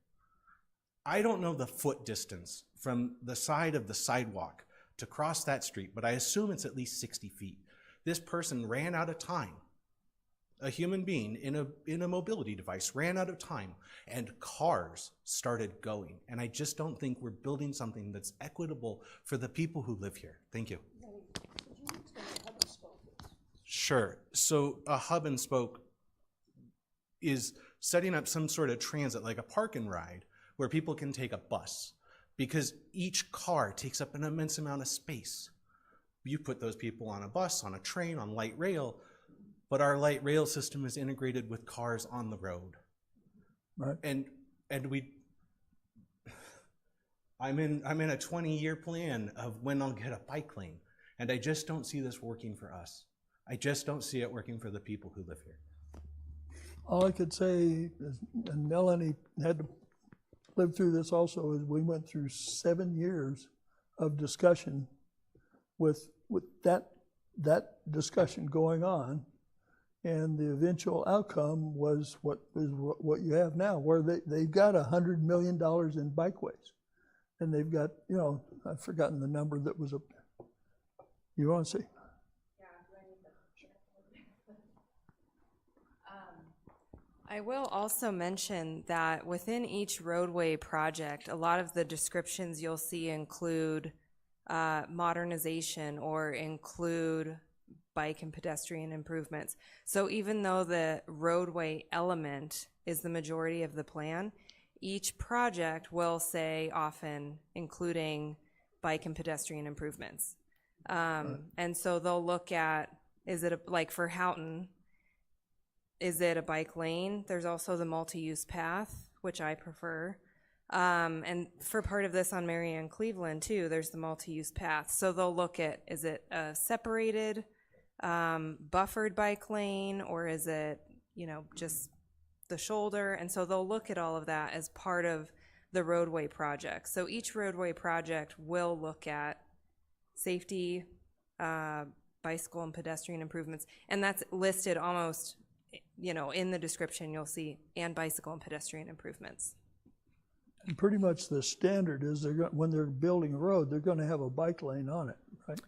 I don't know the foot distance from the side of the sidewalk to cross that street, but I assume it's at least 60 feet. This person ran out of time. A human being in a mobility device ran out of time, and cars started going. And I just don't think we're building something that's equitable for the people who live here. Thank you. Sure. So a hub and spoke is setting up some sort of transit, like a park and ride, where people can take a bus, because each car takes up an immense amount of space. You put those people on a bus, on a train, on light rail, but our light rail system is integrated with cars on the road. Right. And I'm in a 20-year plan of when I'll get a bike lane, and I just don't see this working for us. I just don't see it working for the people who live here. All I could say is, and Melanie had to live through this also, is we went through 7 years of discussion with that discussion going on, and the eventual outcome was what you have now, where they've got $100 million in bikeways, and they've got, you know, I've forgotten the number that was up there. You want to see? I will also mention that within each roadway project, a lot of the descriptions you'll see include modernization or include bike and pedestrian improvements. So even though the roadway element is the majority of the plan, each project will say often including bike and pedestrian improvements. And so they'll look at, is it like for Houghton, is it a bike lane? There's also the multi-use path, which I prefer. And for part of this on Marianne Cleveland too, there's the multi-use path. So they'll look at, is it a separated, buffered bike lane, or is it, you know, just the shoulder? And so they'll look at all of that as part of the roadway project. So each roadway project will look at safety, bicycle and pedestrian improvements, and that's listed almost, you know, in the description you'll see, and bicycle and pedestrian improvements. And pretty much the standard is when they're building a road, they're going to have a bike lane on it, right?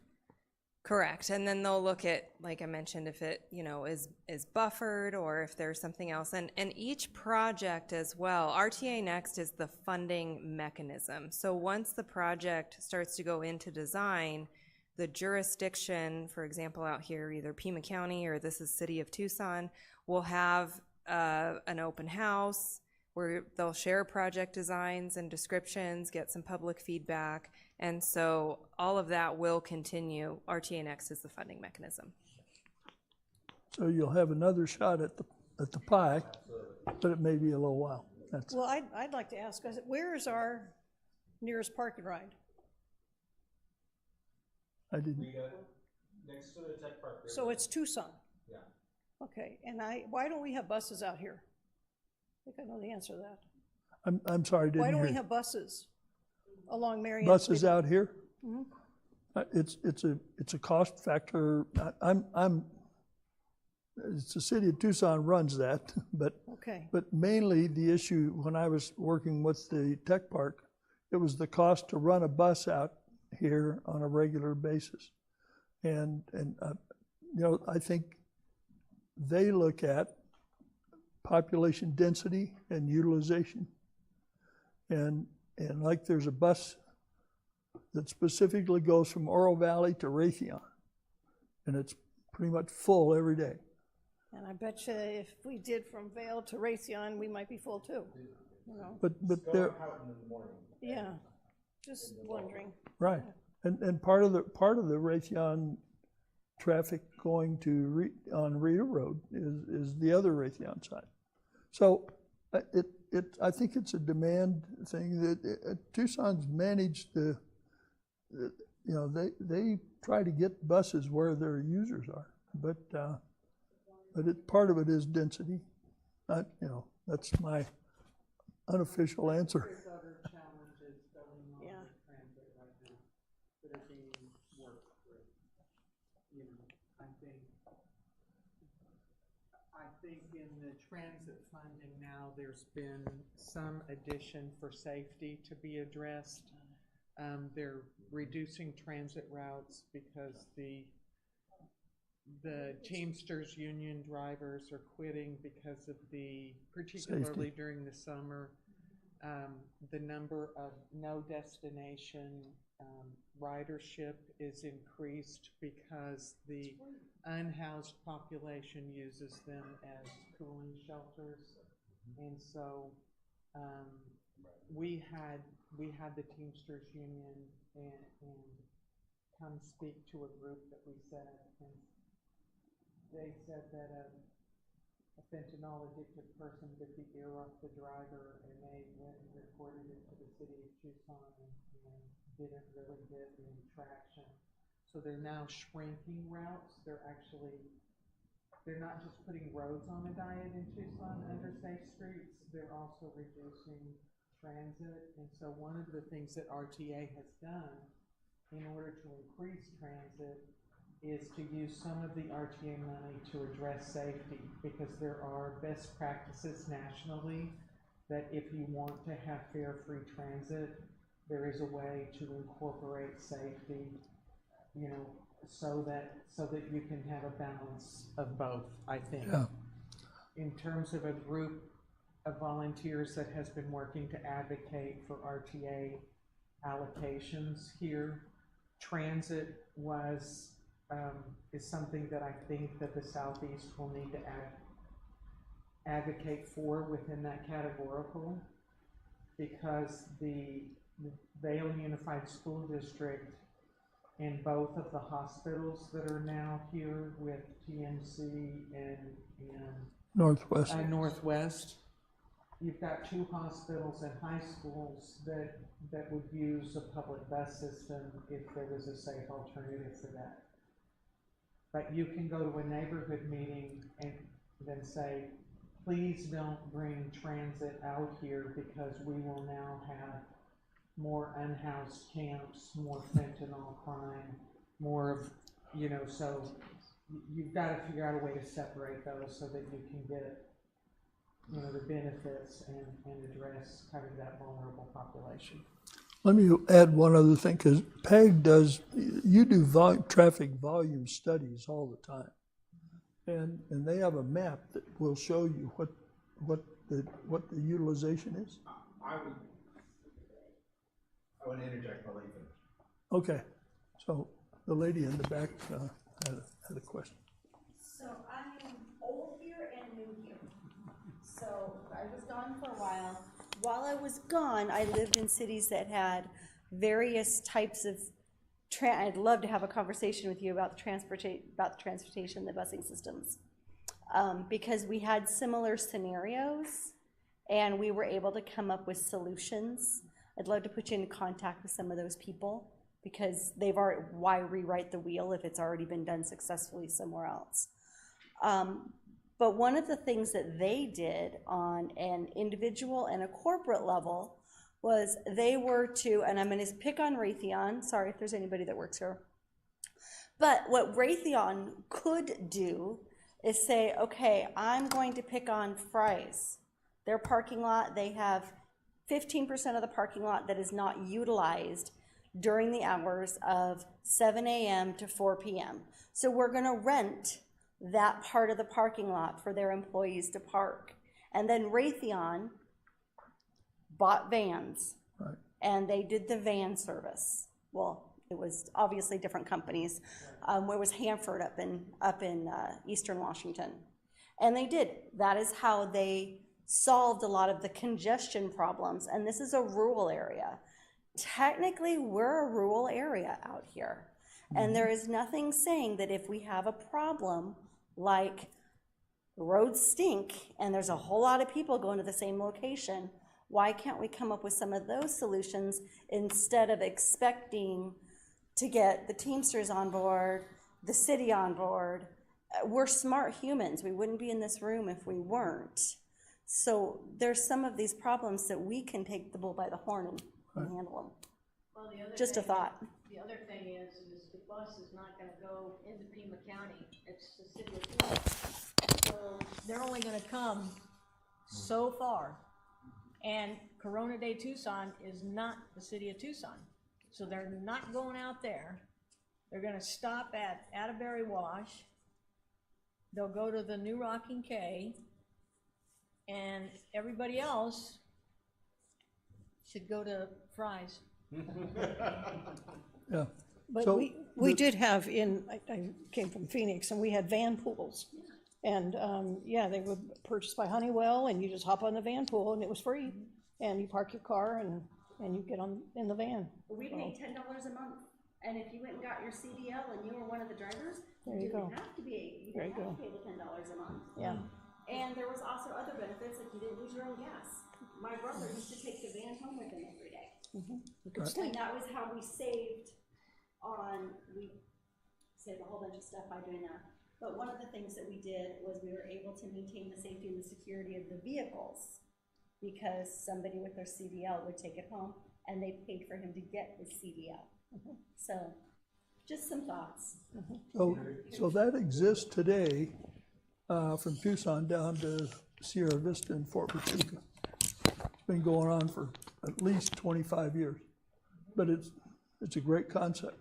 Correct. And then they'll look at, like I mentioned, if it, you know, is buffered or if there's something else. And each project as well, RTA Next is the funding mechanism. So once the project starts to go into design, the jurisdiction, for example, out here, either Pima County or this is City of Tucson, will have an open house where they'll share project designs and descriptions, get some public feedback, and so all of that will continue. RTA Next is the funding mechanism. So you'll have another shot at the pie, but it may be a little while. Well, I'd like to ask, where is our nearest park and ride? I didn't. Next to the tech park. So it's Tucson? Yeah. Okay, and why don't we have buses out here? I think I know the answer to that. I'm sorry, Why didn't don't we hear. have buses along Marion? Buses Street? out here? Mhm. It's a cost factor. It's the city of Tucson runs that, Okay, but mainly the issue, when I was working with the tech park, it was the cost to run a bus out here on a regular basis. And I think they look at population density and utilization. And like there's a bus that specifically goes from Oro Valley to Raytheon, and it's pretty much full every day. and I bet you if we did from Vail to Raytheon, we might be full too, you know? But they're, Houghton in the morning. Yeah, just wondering. right, and part of the Raytheon traffic going to on Rita Road is the other Raytheon side. So I think it's a demand thing that Tucson's managed they try to get buses where their users are, but part of it is density. That's my unofficial answer. There's other challenges going on Yeah. with transit right now that are being worked through. I think in the transit funding now, there's been some addition for safety to be addressed. They're reducing transit routes because the Teamsters union drivers are quitting because of particularly Safety. during the summer, the number of no destination ridership is increased because the unhoused population uses them as cooling shelters. And so we had the Teamsters union and come speak to a group that we set up, and they said that a fentanyl addicted person bit the ear off the driver, and they went and reported it to the city of Tucson and didn't really get any traction. So they're now shrinking routes. They're not just putting roads on a diet in Tucson under safe streets, they're also reducing transit. And so one of the things that RTA has done in order to increase transit is to use some of the RTA money to address safety, because there are best practices nationally that if you want to have fare-free transit, there is a way to incorporate safety, so that you can have a balance of both, I think. Yeah. In terms of a group of volunteers that has been working to advocate for RTA allocations here, transit is something that I think that the Southeast will need to advocate for within that categorical, because the Vail Unified School District and both of the hospitals that are now here with TMC and Northwest. You've got two hospitals and high schools that would use a public bus system if there was a safe alternative for that. But you can go to a neighborhood meeting and then say, please don't bring transit out here because we will now have more unhoused camps, more fentanyl crime, more of, so you've got to figure out a way to separate those so that you can get, the benefits and address kind of that vulnerable population. Let me add one other thing, because PEG you do traffic volume studies all the time. And they have a map that will show you what the utilization is. I would interject while you finish. Okay, so the lady in the back had a question. So I am old here and new here. So I was gone for a while. While I was gone, I lived in cities that had various types of I'd love to have a conversation with you about the transportation, the busing systems, because we had similar scenarios and we were able to come up with solutions. I'd love to put you in contact with some of those people because why rewrite the wheel if it's already been done successfully somewhere else? But one of the things that they did on an individual and a corporate level was they were to, and I'm going to pick on Raytheon, sorry if there's anybody that works here, but what Raytheon could do is say, okay, I'm going to pick on Fry's. Their parking lot, they have 15% of the parking lot that is not utilized during the hours of 7 a.m. to 4 p.m. So we're going to rent that part of the parking lot for their employees to park. And then Raytheon bought vans, Right. and they did the van service. Well, it was obviously different companies. Where was Hanford up in Eastern Washington. And they did. That is how they solved a lot of the congestion problems. And this is a rural area. Technically, we're a rural area out here. And there is nothing saying that if we have a problem like the roads stink and there's a whole lot of people going to the same location, why can't we come up with some of those solutions instead of expecting to get the Teamsters on board, the city on board? We're smart humans. We wouldn't be in this room if we weren't. So there's some of these problems that we can take the bull by the horn and handle them. Well, the other Just a thing, thought. The other thing is the bus is not gonna go into Pima County, it's the city of Pima. So they're only gonna come so far. And Corona de Tucson is not the city of Tucson. So they're not going out there. They're gonna stop at Atterbury Wash. They'll go to the New Rocking K, and everybody else should go to Fry's. Yeah. But So we did have I came from Phoenix, and we had van pools. And, yeah, they were purchased by Honeywell, and you just hop on the van pool, and it was free. And you park your car, and you get in the van. We pay $10 a month. And if you went and got your CDL and you were one of the drivers, There you go. didn't have to pay the $10 a month. Yeah. And there was also other benefits, like you didn't lose your own gas. My brother used to take the van home with him every day. And that was how we saved a whole bunch of stuff by doing that. But one of the things that we did was we were able to maintain the safety and the security of the vehicles because somebody with their CDL would take it home and they paid for him to get his CDL. So just some thoughts. So that exists today, from Tucson down to Sierra Vista and Fort Huachuca. It's been going on for at least 25 years, but it's a great concept.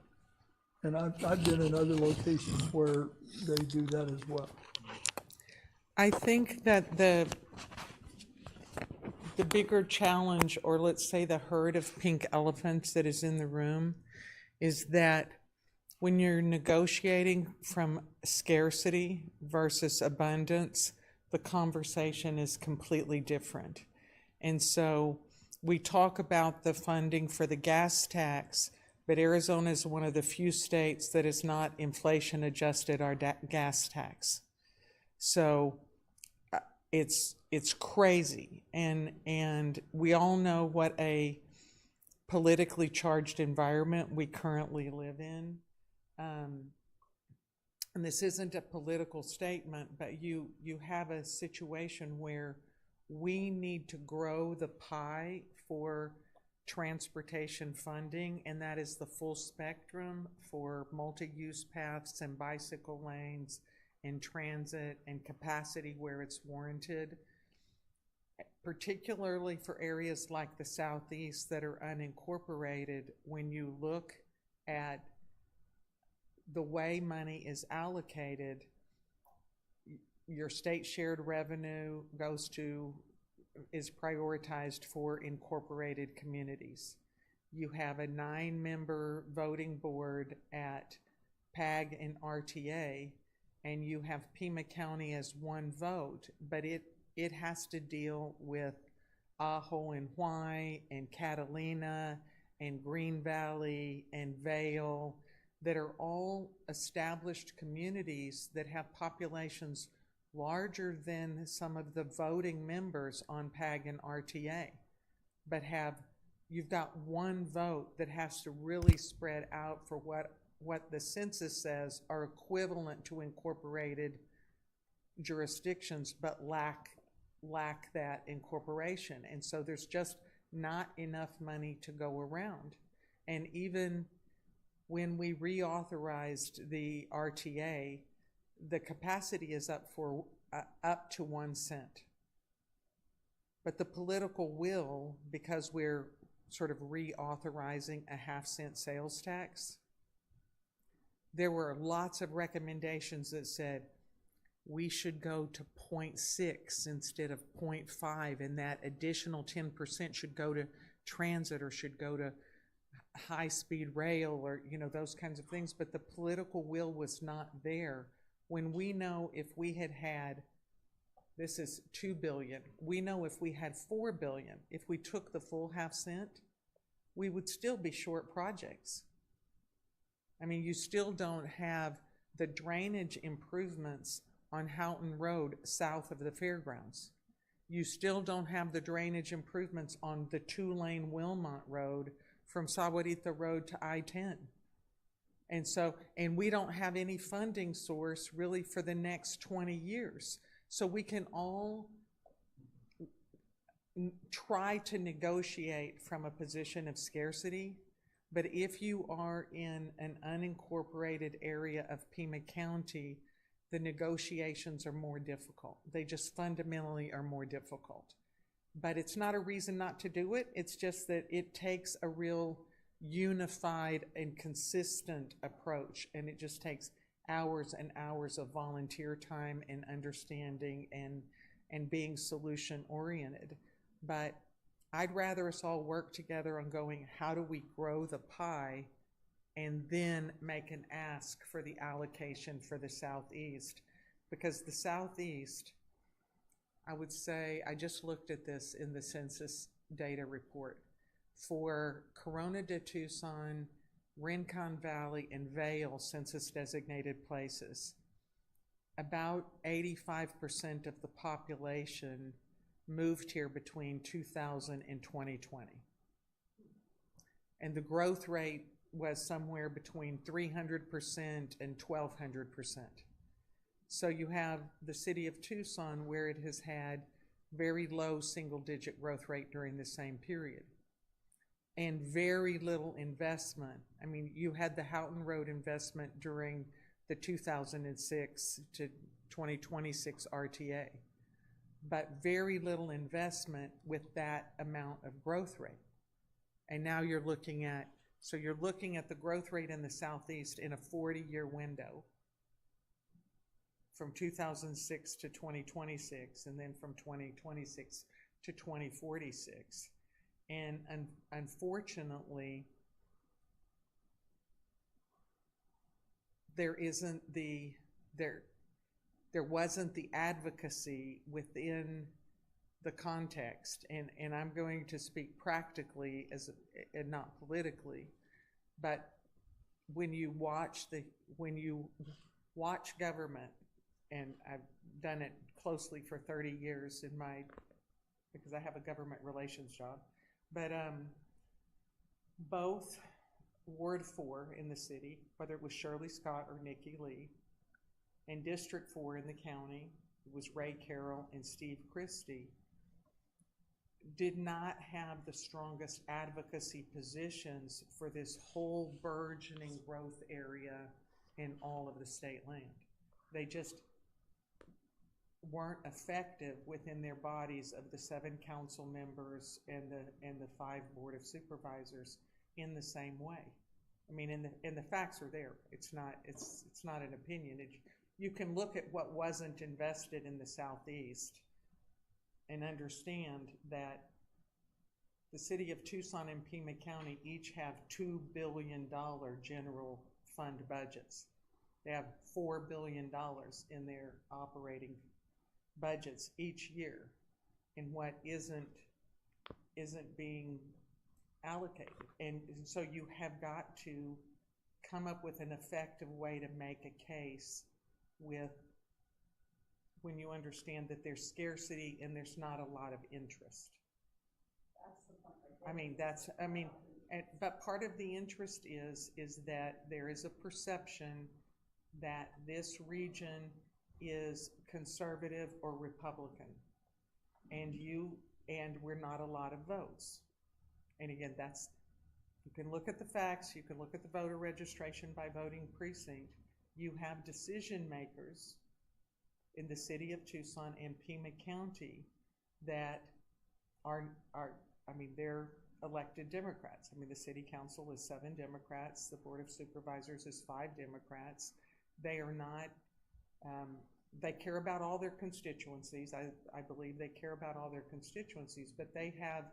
And I've been in other locations where they do that as well. I think that the bigger challenge, or let's say the herd of pink elephants that is in the room, is that when you're negotiating from scarcity versus abundance, the conversation is completely different. And so we talk about the funding for the gas tax, but Arizona is one of the few states that has not inflation adjusted our gas tax. So it's crazy, and we all know what a politically charged environment we currently live in. And this isn't a political statement, but you have a situation where we need to grow the pie for transportation funding, and that is the full spectrum for multi-use paths and bicycle lanes and transit and capacity where it's warranted, particularly for areas like the Southeast that are unincorporated. When you look at the way money is allocated, your state shared revenue is prioritized for incorporated communities. You have a 9-member voting board at PAG and RTA, and you have Pima County as one vote, but it has to deal with Ajo and Huay and Catalina and Green Valley and Vail that are all established communities that have populations larger than some of the voting members on PAG and RTA, but have you've got one vote that has to really spread out for what the census says are equivalent to incorporated jurisdictions, but lack that incorporation. And so there's just not enough money to go around. And even when we reauthorized the RTA, the capacity is up to 1 cent. But the political will, because we're sort of reauthorizing a 1/2 cent sales tax, there were lots of recommendations that said we should go to 0.6 instead of 0.5, and that additional 10% should go to transit or should go to high-speed rail or, you know, those kinds of things. But the political will was not there. When we know if we had, this is $2 billion, we know if we had $4 billion, if we took the full 1/2 cent, we would still be short projects. I mean, you still don't have the drainage improvements on Houghton Road south of the fairgrounds. You still don't have the drainage improvements on the 2-lane Wilmot Road from Sahuarita Road to I-10. And we don't have any funding source really for the next 20 years. So we can all try to negotiate from a position of scarcity, but if you are in an unincorporated area of Pima County, the negotiations are more difficult. They just fundamentally are more difficult. But it's not a reason not to do it. It's just that it takes a real unified and consistent approach, and it just takes hours and hours of volunteer time and understanding and being solution oriented. But I'd rather us all work together on going, how do we grow the pie, and then make an ask for the allocation for the Southeast. Because the Southeast, I would say, I just looked at this in the census data report. For Corona de Tucson, Rincon Valley, and Vail census designated places, about 85% of the population moved here between 2000 and 2020. And the growth rate was somewhere between 300% and 1,200%. So you have the city of Tucson where it has had very low single-digit growth rate during the same period. And very little investment. I mean, you had the Houghton Road investment during the 2006 to 2026 RTA, but very little investment with that amount of growth rate. And now you're looking at the growth rate in the Southeast in a 40-year window from 2006 to 2026, and then from 2026 to 2046. And unfortunately, there wasn't the advocacy within the context, and I'm going to speak practically and not politically, but when you watch government, and I've done it closely for 30 years because I have a government relations job, but both Ward 4 in the city, whether it was Shirley Scott or Nikki Lee, and District 4 in the county, it was Ray Carroll and Steve Christie, did not have the strongest advocacy positions for this whole burgeoning growth area in all of the state land. They just weren't effective within their bodies of the 7 council members and the 5 board of supervisors in the same way. I mean, and the facts are there. It's not an opinion. You can look at what wasn't invested in the Southeast and understand that the city of Tucson and Pima County each have $2 billion general fund budgets. They have $4 billion in their operating budgets each year, in what isn't being allocated. And so you have got to come up with an effective way to make a case when you understand that there's scarcity and there's not a lot of interest. That's the point right I mean, but part of the interest is that there is a perception that this region is conservative or Republican. And we're not a lot of votes. And again, you can look at the facts, you can look at the voter registration by voting precinct. You have decision makers in the city of Tucson and Pima County that they're elected Democrats. I mean, the city council is 7 Democrats, the board of supervisors is 5 Democrats. They are not, they care about all their constituencies. I believe they care about all their constituencies, but they have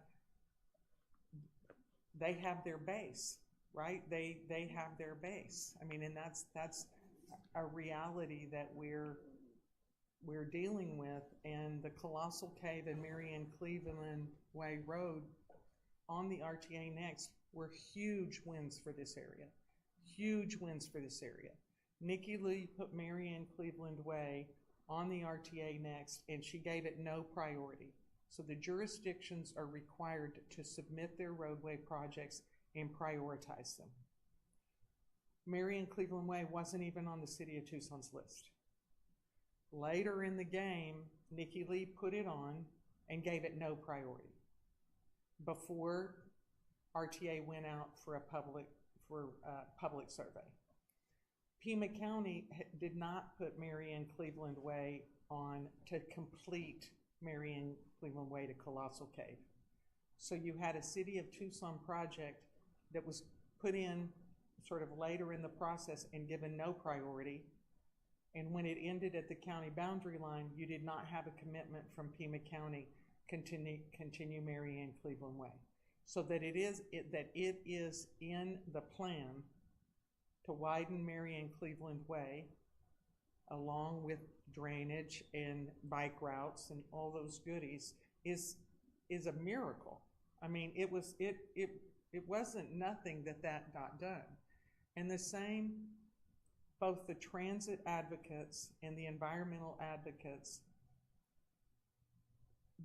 their base, right? They have their base. I mean, and that's a reality that we're dealing with. And the Colossal Cave and Marianne Cleveland Way Road on the RTA Next were huge wins for this area. Huge wins for this area. Nikki Lee put Marianne Cleveland Way on the RTA Next, and she gave it no priority. So the jurisdictions are required to submit their roadway projects and prioritize them. Marianne Cleveland Way wasn't even on the city of Tucson's list. Later in the game, Nikki Lee put it on and gave it no priority before RTA went out for a public survey. Pima County did not put Marianne Cleveland Way on to complete Marianne Cleveland Way to Colossal Cave. So you had a city of Tucson project that was put in sort of later in the process and given no priority. And when it ended at the county boundary line, you did not have a commitment from Pima County continue Marianne Cleveland Way. So that it is in the plan to widen Marianne Cleveland Way along with drainage and bike routes and all those goodies is a miracle. I mean, it wasn't nothing that got done. And the same, both the transit advocates and the environmental advocates,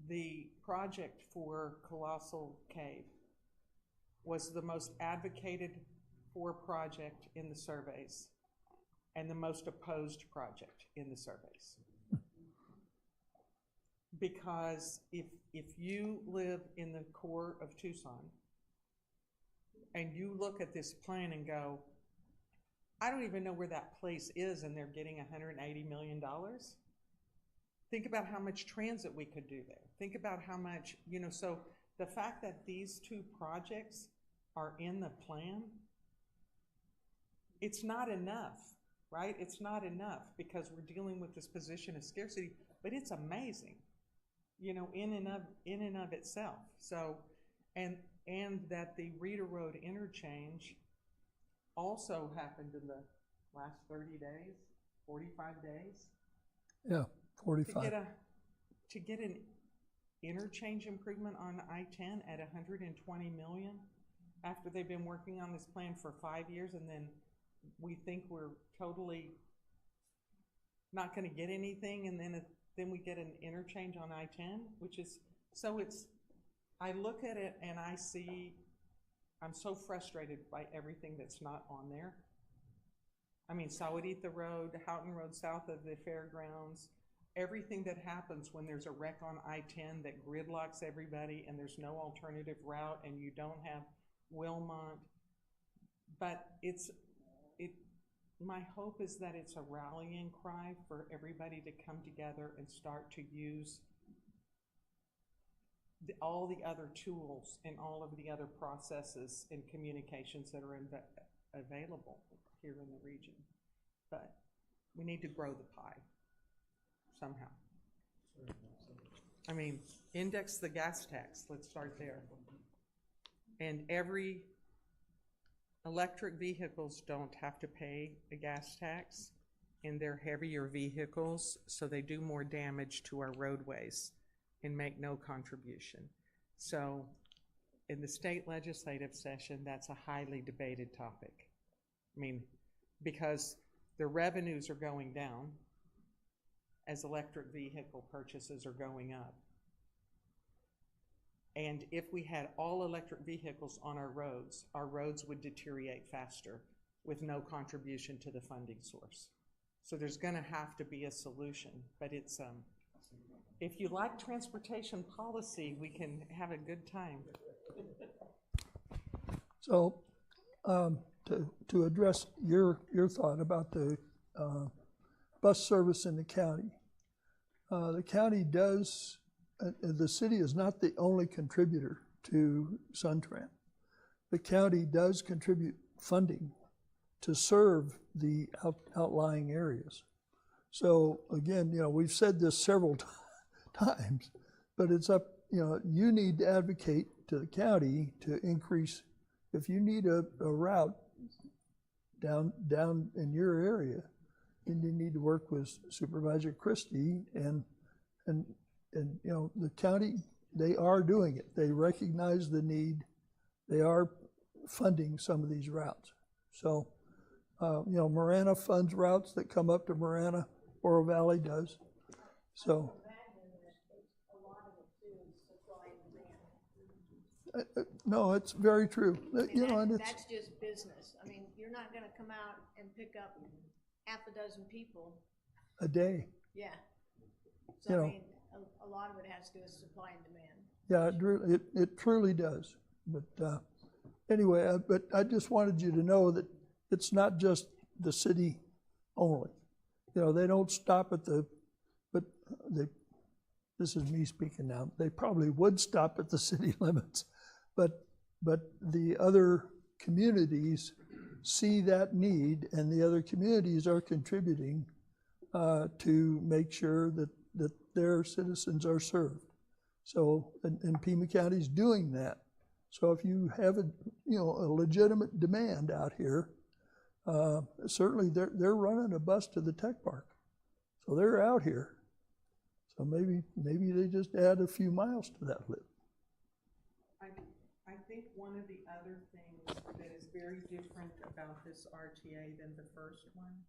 the project for Colossal Cave was the most advocated for project in the surveys and the most opposed project in the surveys. Because if you live in the core of Tucson and you look at this plan and go, I don't even know where that place is, and they're getting $180 million. Think about how much transit we could do there. Think about how much, so the fact that these 2 projects are in the plan, it's not enough, right? It's not enough because we're dealing with this position of scarcity, but it's amazing, in and of itself. So, and that the Rita Road interchange also happened in the last 30 days, 45 days. Yeah, 45. To get an interchange improvement on I-10 at $120 million after they've been working on this plan for 5 years, and then we think we're totally not going to get anything, and then we get an interchange on I-10, which is, so I look at it and I see, I'm so frustrated by everything that's not on there. I mean, Sahuarita Road, Houghton Road south of the fairgrounds, everything that happens when there's a wreck on I-10 that gridlocks everybody and there's no alternative route and you don't have Wilmont. But my hope is that it's a rallying cry for everybody to come together and start to use all the other tools and all of the other processes and communications that are available here in the region. But we need to grow the pie somehow. I mean, index the gas tax, let's start there. And every electric vehicles don't have to pay a gas tax, and they're heavier vehicles, so they do more damage to our roadways and make no contribution. So in the state legislative session, that's a highly debated topic. I mean, because the revenues are going down as electric vehicle purchases are going up. And if we had all electric vehicles on our roads would deteriorate faster with no contribution to the funding source. So there's gonna have to be a solution, but it's, if you like transportation policy, we can have a good time. So, to address your thought about the bus service in the county does, the city is not the only contributor to Suntran. The county does contribute funding to serve the outlying areas. So again, we've said this several times, but it's up, you need to advocate to the county to increase. If you need a route down in your area, then you need to work with Supervisor Christie and the county, they are doing it. They recognize the need. They are funding some of these routes. So, Marana funds routes that come up to Marana, Oro Valley does. So. No, it's very true. And it's, that's just business. I mean, you're not gonna come out and pick up half a dozen people. a day. Yeah. You So, know. I mean, a lot of it has to do with supply and demand. Yeah, it truly does. But anyway, but I just wanted you to know that it's not just the city only. They don't stop at this is me speaking now, they probably would stop at the city limits, but the other communities see that need, and the other communities are contributing to make sure that their citizens are served. So, and Pima County's doing that. So if you have a legitimate demand out here, certainly they're running a bus to the tech park. So they're out here. So maybe they just add a few miles to that loop. I think one of the other things that is very different about this RTA than the first one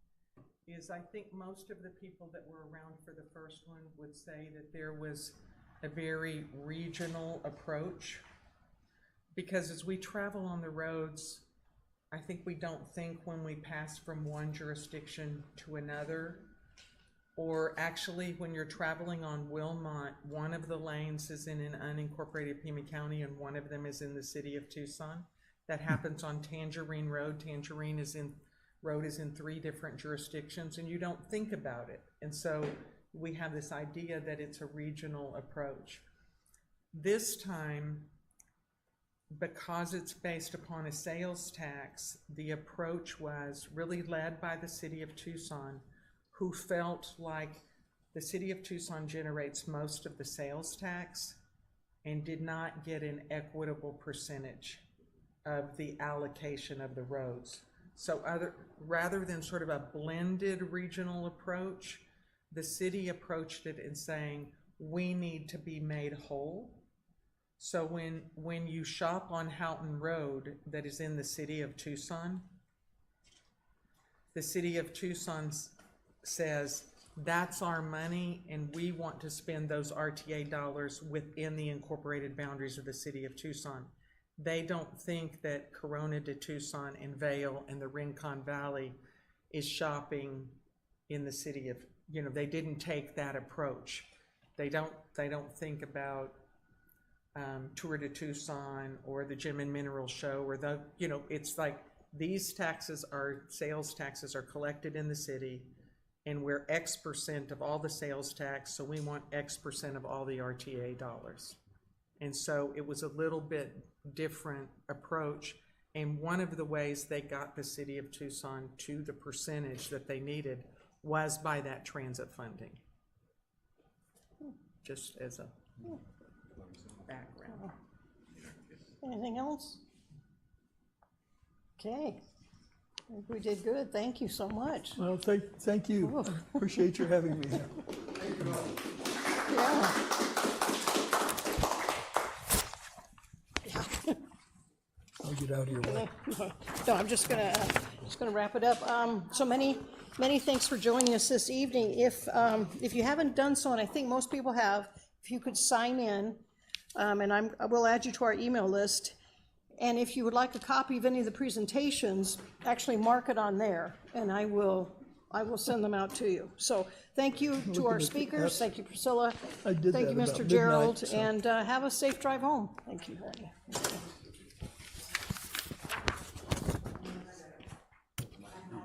is I think most of the people that were around for the first one would say that there was a very regional approach, because as we travel on the roads, I think we don't think when we pass from one jurisdiction to another, or actually when you're traveling on Wilmot, one of the lanes is in an unincorporated Pima County and one of them is in the city of Tucson. That happens on Tangerine Road. Tangerine Road is in 3 different jurisdictions, and you don't think about it. And so we have this idea that it's a regional approach. This time, because it's based upon a sales tax, the approach was really led by the city of Tucson, who felt like the city of Tucson generates most of the sales tax and did not get an equitable percentage of the allocation of the roads. So rather than sort of a blended regional approach, the city approached it in saying, we need to be made whole. So when you shop on Houghton Road that is in the city of Tucson, the city of Tucson says, that's our money and we want to spend those RTA dollars within the incorporated boundaries of the city of Tucson. They don't think that Corona de Tucson and Vail and the Rincon Valley is shopping in the city of, they didn't take that approach. They don't think about Tour de Tucson or the Gem and Mineral Show, or it's like these sales taxes are collected in the city, and we're X% of all the sales tax, so we want X% of all the RTA dollars. And so it was a little bit different approach, and one of the ways they got the city of Tucson to the percentage that they needed was by that transit funding. Just as a background. Anything else? Okay. I think we did good. Thank you so much. Well, thank you. Appreciate your having me here. Yeah. I'll get out of your way. No, I'm just gonna wrap it up. So many thanks for joining us this evening. If you haven't done so, and I think most people have, if you could sign in and I will add you to our email list. And if you would like a copy of any of the presentations, actually mark it on there, and I will send them out to you. So thank you to our speakers. Thank you, Priscilla. I did Thank that you, about Mr. midnight, Gerald, so- and have a safe drive home. Thank you, Horny.